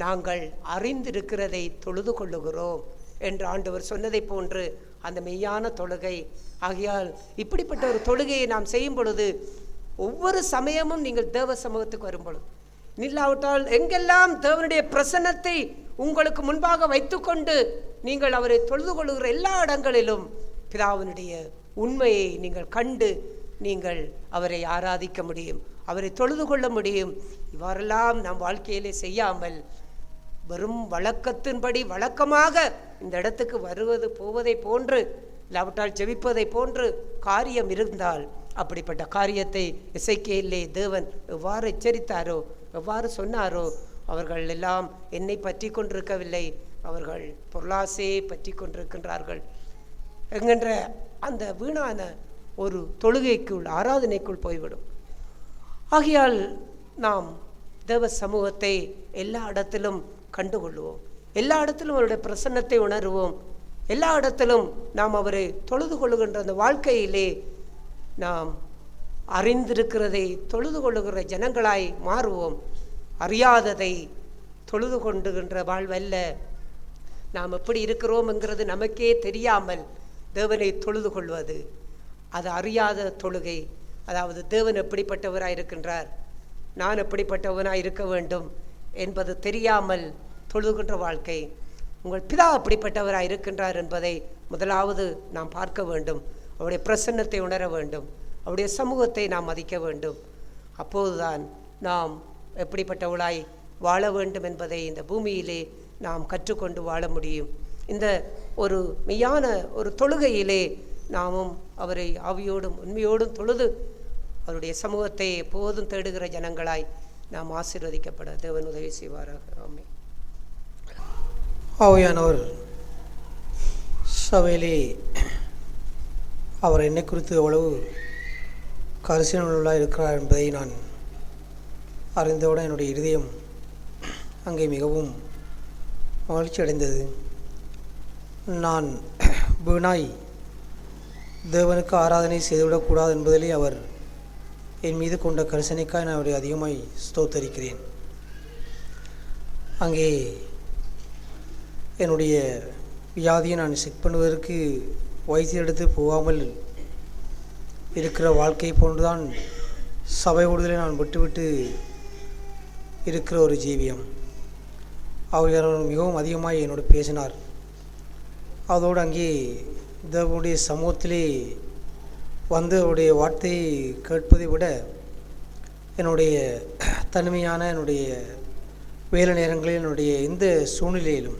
நாங்கள் அறிந்திருக்கிறதை தொழுது கொள்ளுகிறோம் என்று ஆண்டவர் சொன்னதை போன்று அந்த மெய்யான தொழுகை. ஆகையால் இப்படிப்பட்ட ஒரு தொழுகையை நாம் செய்யும் பொழுது, ஒவ்வொரு சமயமும் நீங்கள் தேவ சமூகத்துக்கு வரும் பொழுது, நில்லாவிட்டால் எங்கெல்லாம் தேவனுடைய பிரசன்னத்தை உங்களுக்கு முன்பாக வைத்துக்கொண்டு நீங்கள் அவரை தொழுது கொள்ளுகிற எல்லா இடங்களிலும் பிதாவினுடைய உண்மையை நீங்கள் கண்டு நீங்கள் அவரை ஆராதிக்க முடியும், அவரை தொழுது கொள்ள முடியும். இவ்வாறெல்லாம் நாம் வாழ்க்கையிலே செய்யாமல் வெறும் வழக்கத்தின்படி வழக்கமாக இந்த இடத்துக்கு வருவது போவதை போன்று, இல்லாவிட்டால் ஜெபிப்பதை போன்று காரியம் இருந்தால், அப்படிப்பட்ட காரியத்தை எசேக்கியேலிலே தேவன் எவ்வாறு எச்சரித்தாரோ, எவ்வாறு சொன்னாரோ, அவர்கள் எல்லாம் என்னை பற்றி கொண்டிருக்கவில்லை, அவர்கள் பொருளாசையை பற்றி கொண்டிருக்கின்றார்கள் என்கின்ற அந்த வீணான ஒரு தொழுகைக்குள், ஆராதனைக்குள் போய்விடும். ஆகையால் நாம் தேவ சமூகத்தை எல்லா இடத்திலும் கண்டுகொள்வோம், எல்லா இடத்திலும் அவருடைய பிரசன்னத்தை உணர்வோம், எல்லா இடத்திலும் நாம் அவரை தொழுது கொள்ளுகின்ற அந்த வாழ்க்கையிலே நாம் அறிந்திருக்கிறதை தொழுது கொள்ளுகிற ஜனங்களாய் மாறுவோம். அறியாததை தொழுது கொண்டுகின்ற வாழ்வல்ல. நாம் எப்படி இருக்கிறோம் என்கிறது நமக்கே தெரியாமல் தேவனை தொழுது கொள்வது, அது அறியாத தொழுகை. அதாவது தேவன் எப்படிப்பட்டவராய் இருக்கின்றார், நான் எப்படிப்பட்டவனாய் இருக்க வேண்டும் என்பது தெரியாமல் தொழுகின்ற வாழ்க்கை. உங்கள் பிதா எப்படிப்பட்டவராய் இருக்கின்றார் என்பதை முதலாவது நாம் பார்க்க வேண்டும். அவருடைய பிரசன்னத்தை உணர வேண்டும், அவருடைய சமூகத்தை நாம் மதிக்க வேண்டும். அப்போதுதான் நாம் எப்படிப்பட்டவளாய் வாழ வேண்டும் என்பதை இந்த பூமியிலே நாம் கற்றுக்கொண்டு வாழ முடியும். இந்த ஒரு மெய்யான ஒரு தொழுகையிலே நாமும் அவரை ஆவியோடும் உண்மையோடும் தொழுது அவருடைய சமூகத்தை எப்போதும் தேடுகிற ஜனங்களாய் நாம் ஆசீர்வதிக்கப்பட தேவன் உதவி செய்வாராக. ஆமென். ஆவியானவர் சபையிலே அவர் என்னை குறித்து எவ்வளவு கரிசனையுள்ளதாக இருக்கிறார் என்பதை நான் அறிந்தவுடன் என்னுடைய இருதயம் அங்கே மிகவும் மகிழ்ச்சி அடைந்தது. நான் வீணாய் தேவனுக்கு ஆராதனை செய்துவிடக்கூடாது என்பதிலே அவர் என் மீது கொண்ட கரிசனைக்காக நான் அவரை அதிகமாய் ஸ்தோத்தரிக்கிறேன். அங்கே என்னுடைய வியாதியை நான் செக் பண்ணுவதற்கு வைத்தியரிடத்து போகாமல் இருக்கிற வாழ்க்கை போன்றுதான் சபை கூடுதலை நான் விட்டுவிட்டு இருக்கிற ஒரு ஜீவியம். அவர் மிகவும் அதிகமாக என்னோடு பேசினார். அதோடு அங்கே தேவனுடைய சமூகத்திலே வந்து அவருடைய வார்த்தையை கேட்பதை விட என்னுடைய தனிமையான என்னுடைய வேலை நேரங்களில் என்னுடைய எந்த சூழ்நிலையிலும்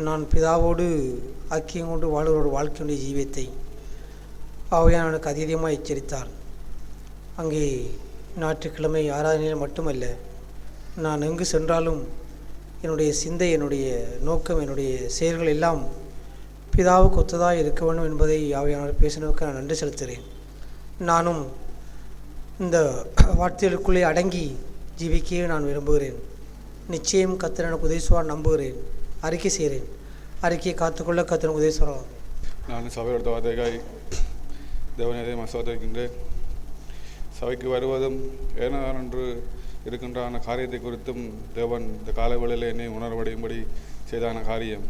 நான் பிதாவோடு ஐக்கியம் கொண்டு வாழ்கிற ஒரு வாழ்க்கையுடைய ஜீவியத்தை ஆவியானவர் எனக்கு அதிகமாக எச்சரித்தார். அங்கே ஞாயிற்றுக்கிழமை ஆராதனையில் மட்டுமல்ல, நான் எங்கு சென்றாலும் என்னுடைய சிந்தை, என்னுடைய நோக்கம், என்னுடைய செயல்கள் எல்லாம் பிதாவுக்கு ஒத்ததாக இருக்க வேண்டும் என்பதை ஆவியானவர் பேசினதுக்கு நான் நன்றி செலுத்துகிறேன். நானும் இந்த வார்த்தைகளுக்குள்ளே அடங்கி ஜீவிக்கவே நான் விரும்புகிறேன். நிச்சயம் கர்த்தர் எனக்கு உதவிசுவார் நம்புகிறேன், அறிக்கை செய்கிறேன். அறிக்கையை காத்துக்கொள்ள கர்த்தர் உதவிசுவார். நான் சபையோட வார்த்தைக்காய் தேவனதை மசோதிக்கின்றேன். சபைக்கு வருவதும் ஏனென்று இருக்கின்றான காரியத்தை குறித்தும் தேவன் இந்த காலவேளையில் என்னை உணர்வடையும்படி செய்தான காரியம்.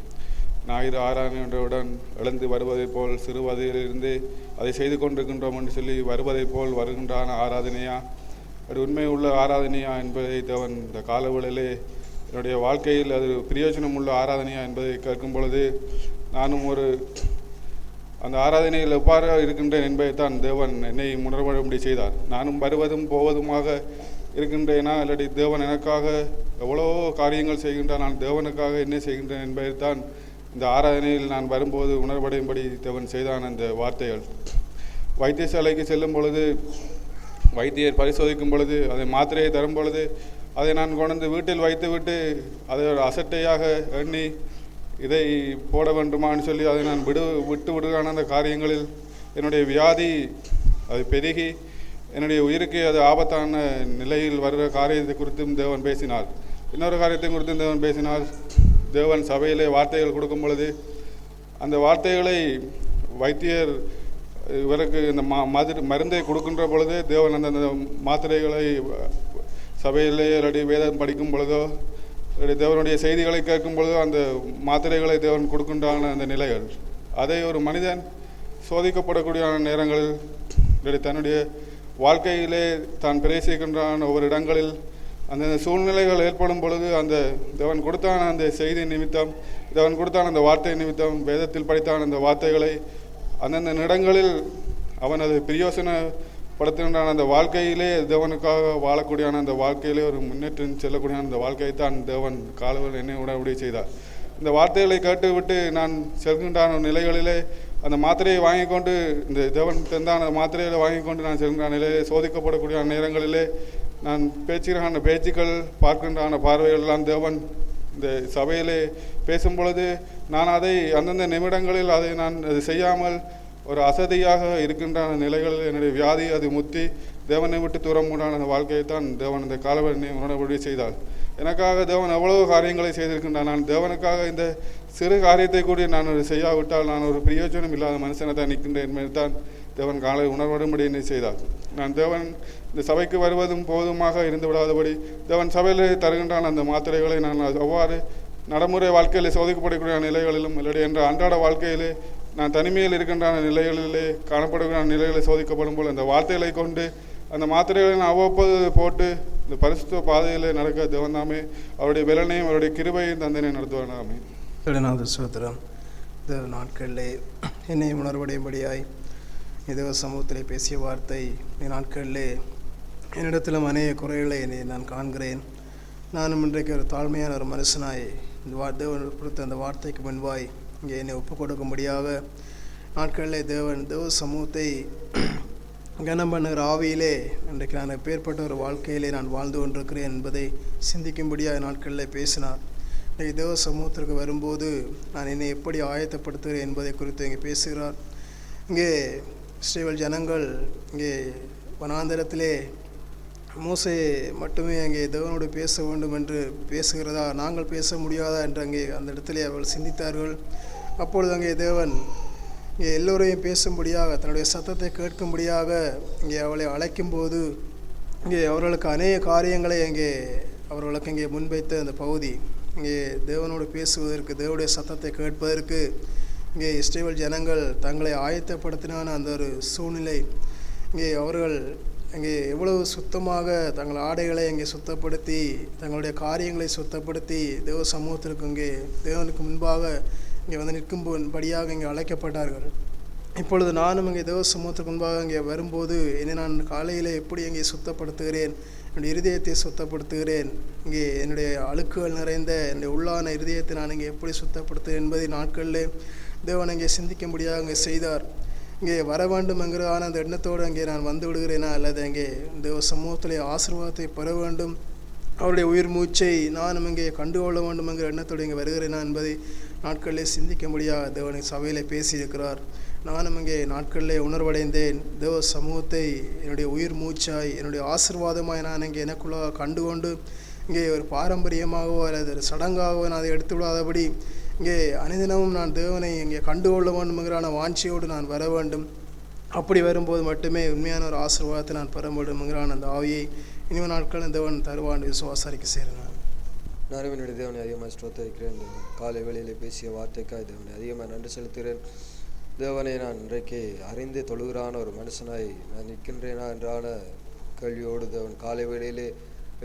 ஞாயிறு ஆராதனையுடன் எழுந்து வருவதைப் போல் சிறு வயதிலிருந்தே அதை செய்து கொண்டிருக்கின்றோம் என்று சொல்லி வருவதைப் போல் வருகின்றான ஆராதனையா, அது உண்மை உள்ள ஆராதனையா என்பதை தேவன் இந்த காலவேளையிலே என்னுடைய வாழ்க்கையில் அது பிரயோஜனம் உள்ள ஆராதனையா என்பதை கேட்கும் பொழுது நானும் அந்த ஆராதனையில் எவ்வாறு இருக்கின்றேன் என்பதைத்தான் தேவன் என்னை உணர்வும்படி செய்தார். நானும் வருவதும் போவதுமாக இருக்கின்றேனா, இல்லாட்டி தேவன் எனக்காக எவ்வளோ காரியங்கள் செய்கின்றான், நான் தேவனுக்காக என்ன செய்கின்றேன் என்பதைத்தான் இந்த ஆராதனையில் நான் வரும்போது உணர்வடையும்படி தேவன் செய்தான் அந்த வார்த்தைகள். வைத்தியசாலைக்கு செல்லும் பொழுது வைத்தியர் பரிசோதிக்கும் பொழுது அதை மாத்திரையை தரும் பொழுது அதை நான் கொண்டு வீட்டில் வைத்துவிட்டு அதை ஒரு அசட்டையாக எண்ணி இதை போட வேண்டுமான்னு சொல்லி அதை நான் விட்டு விடுவான அந்த காரியங்களில் என்னுடைய வியாதி அது பெருகி என்னுடைய உயிருக்கு அது ஆபத்தான நிலையில் வருகிற காரியத்தை குறித்தும் தேவன் பேசினார். இன்னொரு காரியத்தை குறித்தும் தேவன் பேசினார். தேவன் சபையிலே வார்த்தைகள் கொடுக்கும் பொழுது அந்த வார்த்தைகளை வைத்தியர் இவருக்கு இந்த மருந்தை கொடுக்கின்ற பொழுது தேவன் அந்த மாத்திரைகளை சபையிலே இல்லாட்டி வேதம் படிக்கும் பொழுதோ இல்லாட்டி தேவனுடைய செய்திகளை கேட்கும் பொழுதோ அந்த மாத்திரைகளை தேவன் கொடுக்கின்றான அந்த நிலைகள், அதை ஒரு மனிதன் சோதிக்கப்படக்கூடிய நேரங்களில் இல்லாட்டி தன்னுடைய வாழ்க்கையிலே தான் பிரவேசிக்கின்றான் ஒவ்வொரு இடங்களில் அந்த சூழ்நிலைகள் ஏற்படும் பொழுது அந்த தேவன் கொடுத்தான அந்த செய்தி நிமித்தம், தேவன் கொடுத்தான அந்த வார்த்தை நிமித்தம், வேதத்தில் படித்தான அந்த வார்த்தைகளை அந்தந்த இடங்களில் அவன் அதை பிரயோசனப்படுத்துகின்றான். அந்த வாழ்க்கையிலே தேவனுக்காக வாழக்கூடியான அந்த வாழ்க்கையிலே ஒரு முன்னேற்றம் செல்லக்கூடியான அந்த வாழ்க்கையை தான் தேவன் காலவில் என்னை உடனடியே செய்தார். இந்த வார்த்தைகளை கேட்டுவிட்டு நான் செல்கின்றான நிலைகளிலே அந்த மாத்திரையை வாங்கி கொண்டு இந்த தேவன் தந்தான மாத்திரைகளை வாங்கி கொண்டு நான் செல்கின்ற நிலையிலே சோதிக்கப்படக்கூடிய நேரங்களிலே நான் பேச்சுகிறான பேச்சுக்கள் பார்க்கின்றான பார்வைகளெல்லாம் தேவன் இந்த சபையிலே பேசும் பொழுது நான் அதை அந்தந்த நிமிடங்களில் அதை நான் அது செய்யாமல் ஒரு அசதியாக இருக்கின்ற நிலைகளில் என்னுடைய வியாதி அது முத்தி தேவனை விட்டு தூரம் உண்டான அந்த வாழ்க்கையை தான் தேவன் இந்த காலவனை உணர்வுபடி செய்தார். எனக்காக தேவன் எவ்வளவு காரியங்களை செய்திருக்கின்றான். நான் தேவனுக்காக இந்த சிறு காரியத்தை கூட நான் செய்யாவிட்டால் நான் ஒரு பிரயோஜனம் இல்லாத மனுஷனை தான் நிற்கின்றேன் என்பதை தான் தேவன் காலை உணர்வும்படி என்னை செய்தார். நான் தேவன் இந்த சபைக்கு வருவதும் போதுமாக இருந்து விடாதபடி தேவன் சபையில் தருகின்றான் அந்த மாத்திரைகளை நான் அவ்வாறு நடைமுறை வாழ்க்கையில் சோதிக்கப்படக்கூடிய நிலைகளிலும் இல்லாட்டி என்ற அன்றாட வாழ்க்கையிலே நான் தனிமையில் இருக்கின்ற நிலைகளிலே காணப்படுகிற நிலைகளை சோதிக்கப்படும் போல் அந்த வார்த்தைகளை கொண்டு அந்த மாத்திரைகளை நான் அவ்வப்போது போட்டு இந்த பரிசுத்த பாதையிலே நடக்க தேவனாமே அவருடைய பலனையும் அவருடைய கிருபையும் தந்தனை நடத்துவானாமே. சோத்திரம். இந்த நாட்களிலே என்னை உணர்வடையும்படியாய் இதோ சமூகத்திலே பேசிய வார்த்தை நாட்களிலே என்னிடத்திலும் அநேக குறைகளை நான் காண்கிறேன். நானும் இன்றைக்கு ஒரு தாழ்மையான ஒரு மனுஷனாய் தேவன் கொடுத்த அந்த வார்த்தைக்கு முன்பாய் இங்கே என்னை ஒப்புக் கொடுக்கும்படியாக நாட்களிலே தேவ சமூகத்தை கனம் பண்ணுகிற ஆவியிலே இன்றைக்கு நான் எப்பேற்பட்ட ஒரு வாழ்க்கையிலே நான் வாழ்ந்து கொண்டிருக்கிறேன் என்பதை சிந்திக்கும்படியாக நாட்களில் பேசினார். இன்றைக்கு தேவ சமூகத்திற்கு வரும்போது நான் என்னை எப்படி ஆயத்தப்படுத்துகிறேன் என்பதை குறித்து இங்கே பேசுகிறார். இங்கே இஸ்ரவேல் ஜனங்கள் இங்கே வனாந்தரத்திலே மோசே மட்டுமே அங்கே தேவனோடு பேச வேண்டும் என்று பேசுகிறதா, நாங்கள் பேச முடியாதா என்று அங்கே அந்த இடத்திலே அவர்கள் சிந்தித்தார்கள். அப்பொழுது அங்கே தேவன் இங்கே எல்லோரையும் பேசும்படியாக தன்னுடைய சத்தத்தை கேட்கும்படியாக இங்கே அவளை அழைக்கும்போது இங்கே அவர்களுக்கு அநேக காரியங்களை அங்கே அவர்களுக்கு இங்கே முன்வைத்த அந்த பகுதி இங்கே தேவனோடு பேசுவதற்கு, தேவனுடைய சத்தத்தை கேட்பதற்கு இங்கே இஸ்ரவேல் ஜனங்கள் தங்களை ஆயத்தப்படுத்தினான அந்த ஒரு சூழ்நிலை, இங்கே அவர்கள் இங்கே எவ்வளவு சுத்தமாக தங்கள் ஆடைகளை இங்கே சுத்தப்படுத்தி, தங்களுடைய காரியங்களை சுத்தப்படுத்தி தேவ சமூகத்திற்கு இங்கே தேவனுக்கு முன்பாக இங்கே வந்து நிற்கும்படியாக இங்கே அழைக்கப்பட்டார்கள். இப்பொழுது நானும் இங்கே தேவ சமூகத்துக்கு முன்பாக இங்கே வரும்போது என்னை நான் காலையில் எப்படி இங்கே சுத்தப்படுத்துகிறேன், என்னுடைய இருதயத்தை சுத்தப்படுத்துகிறேன், இங்கே என்னுடைய அழுக்குகள் நிறைந்த என்னுடைய உள்ளான இருதயத்தை நான் இங்கே எப்படி சுத்தப்படுத்துகிறேன் என்பதை நாட்களில் தேவன் இங்கே சிந்திக்கும்படியாக இங்கே செய்தார். இங்கே வர வேண்டும் என்கிறதான அந்த எண்ணத்தோடு அங்கே நான் வந்து விடுகிறேனா, அல்லது அங்கே தேவ சமூகத்திலே ஆசீர்வாதத்தை பெற வேண்டும், அவருடைய உயிர் மூச்சை நானும் இங்கே கண்டுகொள்ள வேண்டும் என்கிற எண்ணத்தோடு இங்கே வருகிறேனா என்பதை நாட்களிலே சிந்திக்கும்படியாக தேவனை சபையில் பேசியிருக்கிறார். நானும் இங்கே நாட்களிலே உணர்வடைந்தேன். தேவ சமூகத்தை என்னுடைய உயிர் மூச்சாய், என்னுடைய ஆசீர்வாதமாய் நான் இங்கே எனக்குள்ளாக கண்டுகொண்டு, இங்கே ஒரு பாரம்பரியமாகவோ அல்லது ஒரு சடங்காகவோ நான் அதை எடுத்து விடாதபடி இங்கே அனுதினமும் நான் தேவனை இங்கே கண்டுகொள்ள வேண்டும்ங்கிற வாஞ்சியோடு நான் வர வேண்டும். அப்படி வரும்போது மட்டுமே உண்மையான ஒரு ஆசீர்வாதத்தை நான் பெற வேண்டும்ங்கிறான் அந்த ஆவியை இனிமே நாட்கள் தேவன் தருவான் விசுவாசரிக்க செய்கிறேன். நானும் என்னுடைய தேவனை அதிகமாக ஸ்தோத்திரிக்கிறேன். காலை வேளையிலே பேசிய வார்த்தைக்காய் தேவனை அதிகமாக நன்றி செலுத்துகிறேன். தேவனை நான் இன்றைக்கு அறிந்து தொழுகிறான ஒரு மனுஷனாய் நான் நிற்கின்றேனா என்றான கேள்வியோடு தேவன் காலை வேளையிலே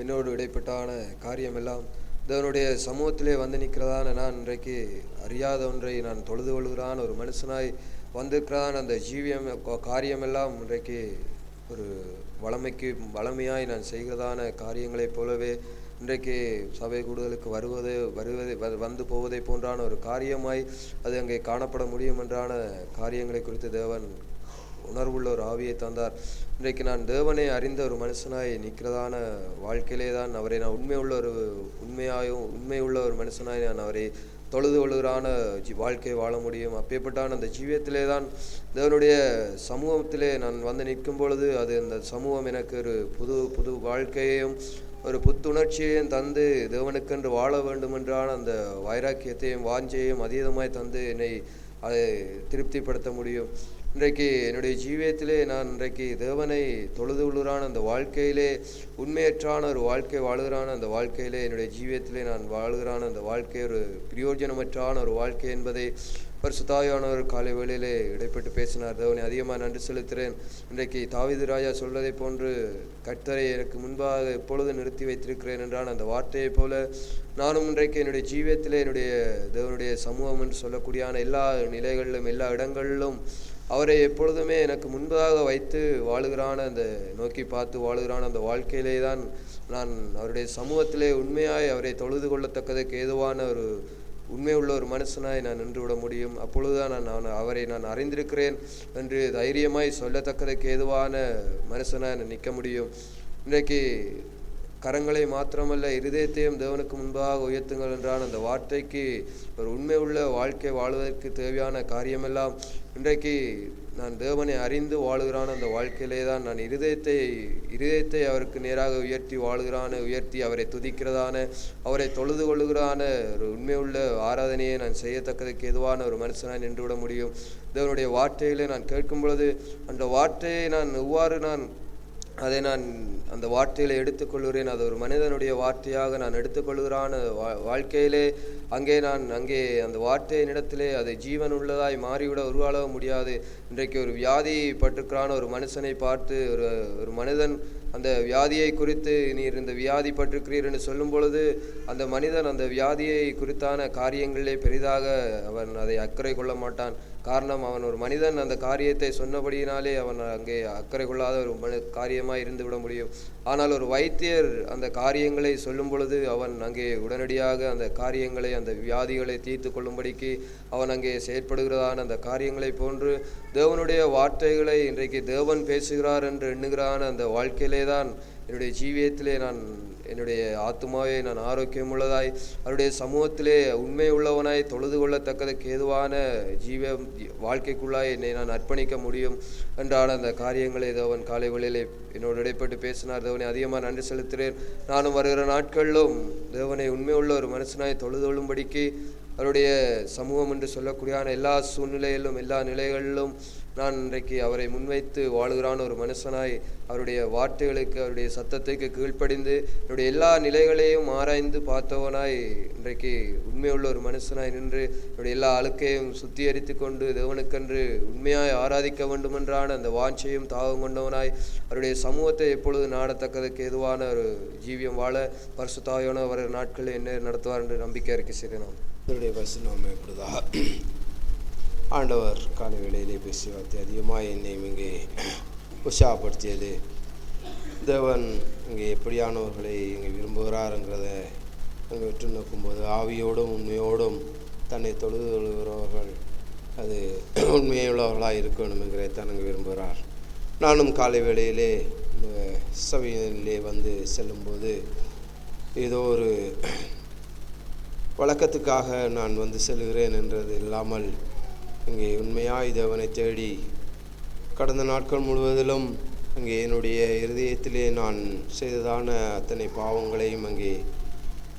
என்னோடு இடைப்பட்டான காரியமெல்லாம் தேவனுடைய சமூகத்திலே வந்து நிற்கிறதான நான் இன்றைக்கு அறியாத ஒன்றை நான் தொழுது கொள்கிறான் ஒரு மனுஷனாய் வந்திருக்கிறான். அந்த ஜீவியம் காரியமெல்லாம் இன்றைக்கு ஒரு வளமையாய் நான் செய்கிறதான காரியங்களைப் போலவே இன்றைக்கு சபை கூடுதலுக்கு வந்து போவதை போன்றான ஒரு காரியமாய் அது அங்கே காணப்பட முடியும் என்றான காரியங்களை குறித்து தேவன் உணர்வுள்ள ஒரு ஆவியை தந்தார். இன்றைக்கு நான் தேவனை அறிந்த ஒரு மனுஷனாய் நிற்கிறதான வாழ்க்கையிலே தான் அவரை நான் உண்மையுள்ள ஒரு மனுஷனாய் நான் அவரை தொழுது கொள்கிறான வாழ்க்கை வாழ முடியும். அப்பேற்பட்டான அந்த ஜீவியத்திலே தான் தேவனுடைய சமூகத்திலே நான் வந்து நிற்கும் பொழுது அது அந்த சமூகம் எனக்கு ஒரு புது வாழ்க்கையையும் ஒரு புத்துணர்ச்சியையும் தந்து தேவனுக்கென்று வாழ வேண்டுமென்றான அந்த வைராக்கியத்தையும் வாஞ்சையும் அதீதமாய் தந்து என்னை அதை திருப்திப்படுத்த முடியும். இன்றைக்கு என்னுடைய ஜீவியத்திலே நான் இன்றைக்கு தேவனை தொழுது கொள்கிறான அந்த வாழ்க்கையிலே உண்மையற்றான ஒரு வாழ்க்கை வாழுகிறான அந்த வாழ்க்கையிலே என்னுடைய ஜீவியத்திலே நான் வாழ்கிறான அந்த வாழ்க்கை ஒரு பிரயோஜனமற்றான ஒரு வாழ்க்கை என்பதை பரிசுத்தாவியானவர் காலை வேளையிலே இடைப்பட்டு பேசினார். தேவனை அதிகமாக நன்றி செலுத்துகிறேன். இன்றைக்கு தாவீது ராஜா சொல்வதை போன்று கர்த்தரை எனக்கு முன்பாக எப்பொழுது நிறுத்தி வைத்திருக்கிறேன் என்றான் அந்த வார்த்தையைப் போல நானும் இன்றைக்கு என்னுடைய ஜீவியத்திலே என்னுடைய தேவனுடைய சமூகம் என்று சொல்லக்கூடியான எல்லா நிலைகளிலும் எல்லா இடங்களிலும் அவரை எப்பொழுதுமே எனக்கு முன்பதாக வைத்து வாழுகிறான அந்த நோக்கி பார்த்து வாழுகிறான அந்த வாழ்க்கையிலே தான் நான் அவருடைய சமூகத்திலே உண்மையாய் அவரை தொழுது கொள்ளத்தக்கதற்கு ஏதுவான ஒரு உண்மையுள்ள ஒரு மனுஷனாய் நான் நின்று விட முடியும். அப்பொழுதுதான் அவரை நான் அறிந்திருக்கிறேன் என்று தைரியமாய் சொல்லத்தக்கதற்கு ஏதுவான மனுஷனாய் நான் நிற்க முடியும். இன்றைக்கு கரங்களை மாத்திரமல்ல இருதயத்தையும் தேவனுக்கு முன்பாக உயர்த்துங்கள் என்றான் அந்த வார்த்தைக்கு ஒரு உண்மை உள்ள வாழ்க்கை வாழ்வதற்கு தேவையான காரியமெல்லாம் இன்றைக்கு நான் தேவனை அறிந்து வாழுகிறான் அந்த வாழ்க்கையிலே தான் நான் இருதயத்தை அவருக்கு நேராக உயர்த்தி அவரை துதிக்கிறதான அவரை தொழுது கொள்ளுகிறான ஒரு உண்மையுள்ள ஆராதனையை நான் செய்யத்தக்கதுக்கு எதுவான ஒரு மனுஷனாய் நின்றுவிட முடியும். தேவனுடைய வார்த்தையிலே நான் கேட்கும் பொழுது அந்த வார்த்தையை நான் எவ்வாறு அதை நான் அந்த வார்த்தையில எடுத்துக்கொள்கிறேன், அது ஒரு மனிதனுடைய வார்த்தையாக நான் எடுத்துக்கொள்கிறான் வாழ்க்கையிலே அங்கே அந்த வார்த்தையின் இடத்திலே அது ஜீவன் உள்ளதாய் மாறிவிட உருவாள முடியாது. இன்றைக்கு ஒரு வியாதி பட்டிருக்கிறான ஒரு மனுஷனை பார்த்து ஒரு மனிதன் அந்த வியாதியை குறித்து நீர் இந்த வியாதி பட்டிருக்கிறீர் என்று சொல்லும் பொழுது அந்த மனிதன் அந்த வியாதியை குறித்தான காரியங்களிலே பெரிதாக அவன் அதை அக்கறை கொள்ள மாட்டான். காரணம், அவன் ஒரு மனிதன் அந்த காரியத்தை சொன்னபடியினாலே அவன் அங்கே அக்கறை கொள்ளாத ஒரு காரியமாக இருந்து விட முடியும். ஆனால் ஒரு வைத்தியர் அந்த காரியங்களை சொல்லும் பொழுது அவன் அங்கே உடனடியாக அந்த காரியங்களை அந்த வியாதிகளை தீர்த்து கொள்ளும்படிக்கு அவன் அங்கே செயற்படுகிறதான அந்த காரியங்களை போன்று தேவனுடைய வார்த்தைகளை இன்றைக்கு தேவன் பேசுகிறார் என்று எண்ணுகிறான அந்த வாழ்க்கையிலே தான் என்னுடைய ஜீவியத்திலே என்னுடைய ஆத்துமாவை நான் ஆரோக்கியம் உள்ளதாய் அவருடைய சமூகத்திலே உண்மை உள்ளவனாய் தொழுது கொள்ளத்தக்கதற்கு ஏதுவான வாழ்க்கைக்குள்ளாய் என்னை நான் அர்ப்பணிக்க முடியும் என்றான அந்த காரியங்களை தேவன் காலை வேளையிலே என்னோடு இடைப்பட்டு பேசினார். தேவனை அதிகமாக நன்றி செலுத்துகிறேன். நானும் வருகிற நாட்களிலும் தேவனை உண்மை உள்ள ஒரு மனுஷனாய் தொழுது கொள்ளும்படிக்கு அவருடைய சமூகம் என்று சொல்லக்கூடியான எல்லா சூழ்நிலையிலும் எல்லா நிலைகளிலும் நான் இன்றைக்கு அவரை முன்வைத்து வாழுகிறான ஒரு மனுஷனாய் அவருடைய வார்த்தைகளுக்கு அவருடைய சத்தத்துக்கு கீழ்ப்படிந்து என்னுடைய எல்லா நிலைகளையும் ஆராய்ந்து பார்த்தவனாய் இன்றைக்கு உண்மையுள்ள ஒரு மனுஷனாய் நின்று என்னுடைய எல்லா அழுக்கையும் சுத்திகரித்து கொண்டு தேவனுக்கென்று உண்மையாய் ஆராதிக்க வேண்டுமென்றான அந்த வாஞ்சையும் தாகம் கொண்டவனாய் அவருடைய சமூகத்தை எப்பொழுது நாடத்தக்கதுக்கு ஏதுவான ஒரு ஜீவியம் வாழ பரிசுத்தாவியான வர நாட்களில் என்ன நடத்துவார் என்று நம்பிக்கை அறிக்கை செய்கிறேன். அவருடைய பரிசுநாமம் எப்பொழுதாக ஆண்டவர் காலை வேளையிலே பேசிய வார்த்தை அதிகமாக என்னை இங்கே உற்சாகப்படுத்தியது. தேவன் இங்கே எப்படியானவர்களை இங்கே விரும்புகிறாருங்கிறத அங்கே உற்று நோக்கும்போது ஆவியோடும் உண்மையோடும் தன்னை தொழுகிறவர்கள் அது உண்மையுள்ளவர்களாக இருக்கணும் என்கிறதான் அங்கே விரும்புகிறார். நானும் காலை வேளையிலே இந்த சபையிலே வந்து செல்லும்போது ஏதோ ஒரு வழக்கத்துக்காக நான் வந்து செல்கிறேன் என்றது இல்லாமல் இங்கே உண்மையாய் தேவனை தேடி கடந்த நாட்கள் முழுவதிலும் அங்கே என்னுடைய இருதயத்திலே நான் செய்ததான அத்தனை பாவங்களையும் அங்கே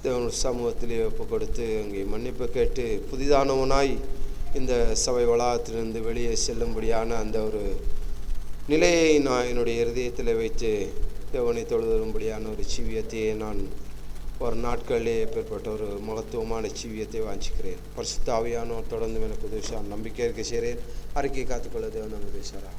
தேவன் சமூகத்திலே ஒப்பு கொடுத்து அங்கே மன்னிப்பு கேட்டு புதிதானவனாய் இந்த சபை வளாகத்திலிருந்து வெளியே செல்லும்படியான அந்த ஒரு நிலையை நான் என்னுடைய இருதயத்தில் வைத்து தேவனை தொழுதலும்படியான ஒரு ஜீவியத்தையே நான் ஒரு நாட்களிலே ஏற்பட்ட ஒரு மகத்துவமான ஜீவியத்தை வாஞ்சிக்கிறேன். பரிசுத்த ஆவியானவர் தொடர்ந்து எனக்கு உதவி நம்பிக்கை இருக்க செய்கிறேன். அறிக்கை காத்துக்கொள்ள தேவன் உதவி செய்கிறார்.